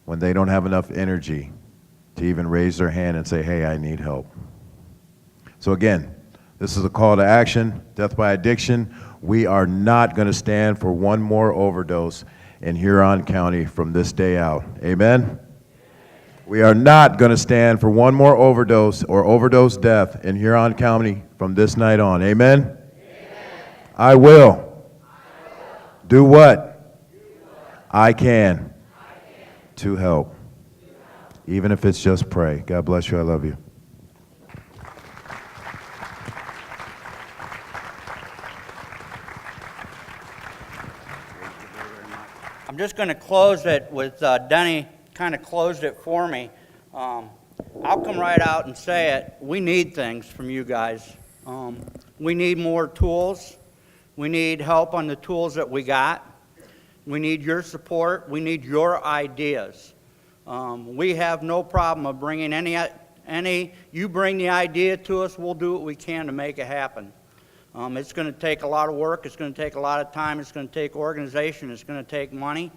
when they don't have enough energy to even raise their hand and say, hey, I need help. So again, this is a call to action, death by addiction. We are not going to stand for one more overdose. in Huron County from this day out. Amen? We are not going to stand for one more overdose or overdose death in Huron County from this night on. Amen? I will do what I can to help, even if it's just pray. God bless you. I love you. I'm just going to close it with Denny kind of closed it for me. I'll come right out and say it. We need things from you guys. We need more tools. We need help on the tools that we got. We need your support. We need your ideas. We have no problem of bringing any. You bring the idea to us, we'll do what we can to make it happen. It's going to take a lot of work. It's going to take a lot of time. It's going to take organization. It's going to take money.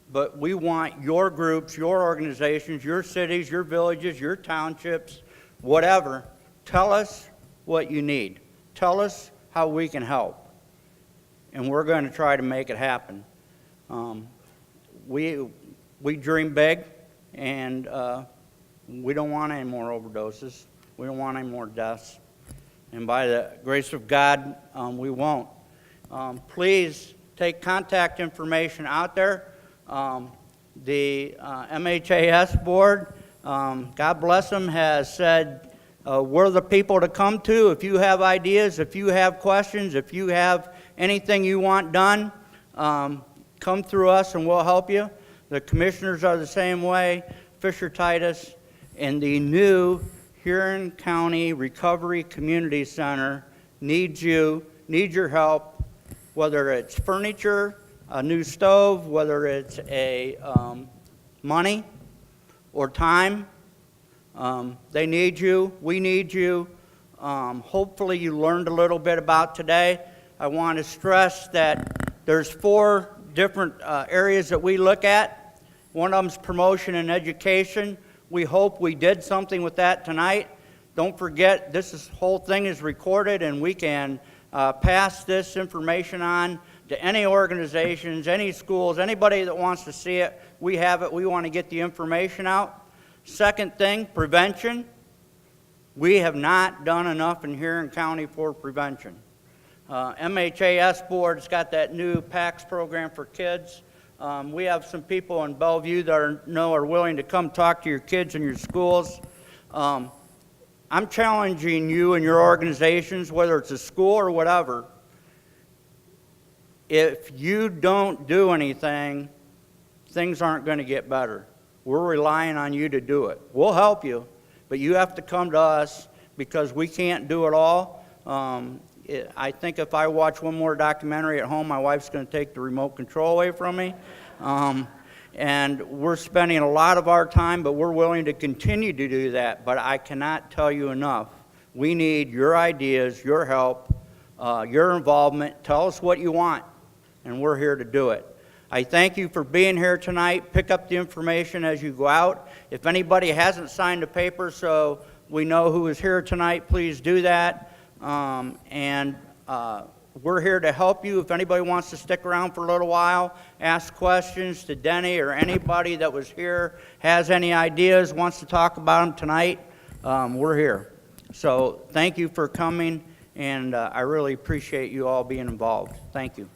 But we want your groups, your organizations, your cities, your villages, your townships, whatever. Tell us what you need. Tell us how we can help. And we're going to try to make it happen. We dream big, and we don't want any more overdoses. We don't want any more deaths. And by the grace of God, we won't. Please take contact information out there. The MHAS board, God bless them, has said we're the people to come to if you have ideas, if you have questions, if you have anything you want done, come through us and we'll help you. The commissioners are the same way, Fisher Titus, and the new Huron County Recovery Community Center needs you, needs your help, whether it's furniture, a new stove, whether it's a money or time. They need you. We need you. Hopefully you learned a little bit about today. I want to stress that there's 4 different areas that we look at. One of them is promotion and education. We hope we did something with that tonight. Don't forget, this whole thing is recorded, and we can pass this information on to any organizations, any schools, anybody that wants to see it. We have it. We want to get the information out. Second thing, prevention. We have not done enough in Huron County for prevention. MHAS board's got that new PACS program for kids. We have some people in Bellevue that are willing to come talk to your kids in your schools. I'm challenging you and your organizations, whether it's a school or whatever. If you don't do anything, things aren't going to get better. We're relying on you to do it. We'll help you, but you have to come to us because we can't do it all. I think if I watch one more documentary at home, my wife's going to take the remote control away from me. And we're spending a lot of our time, but we're willing to continue to do that. But I cannot tell you enough. We need your ideas, your help, your involvement. Tell us what you want, and we're here to do it. I thank you for being here tonight. Pick up the information as you go out. If anybody hasn't signed a paper so we know who is here tonight, please do that. We're here to help you. If anybody wants to stick around for a little while, ask questions to Denny or anybody that was here, has any ideas, wants to talk about them tonight, we're here. So thank you for coming, and I really appreciate you all being involved. Thank you.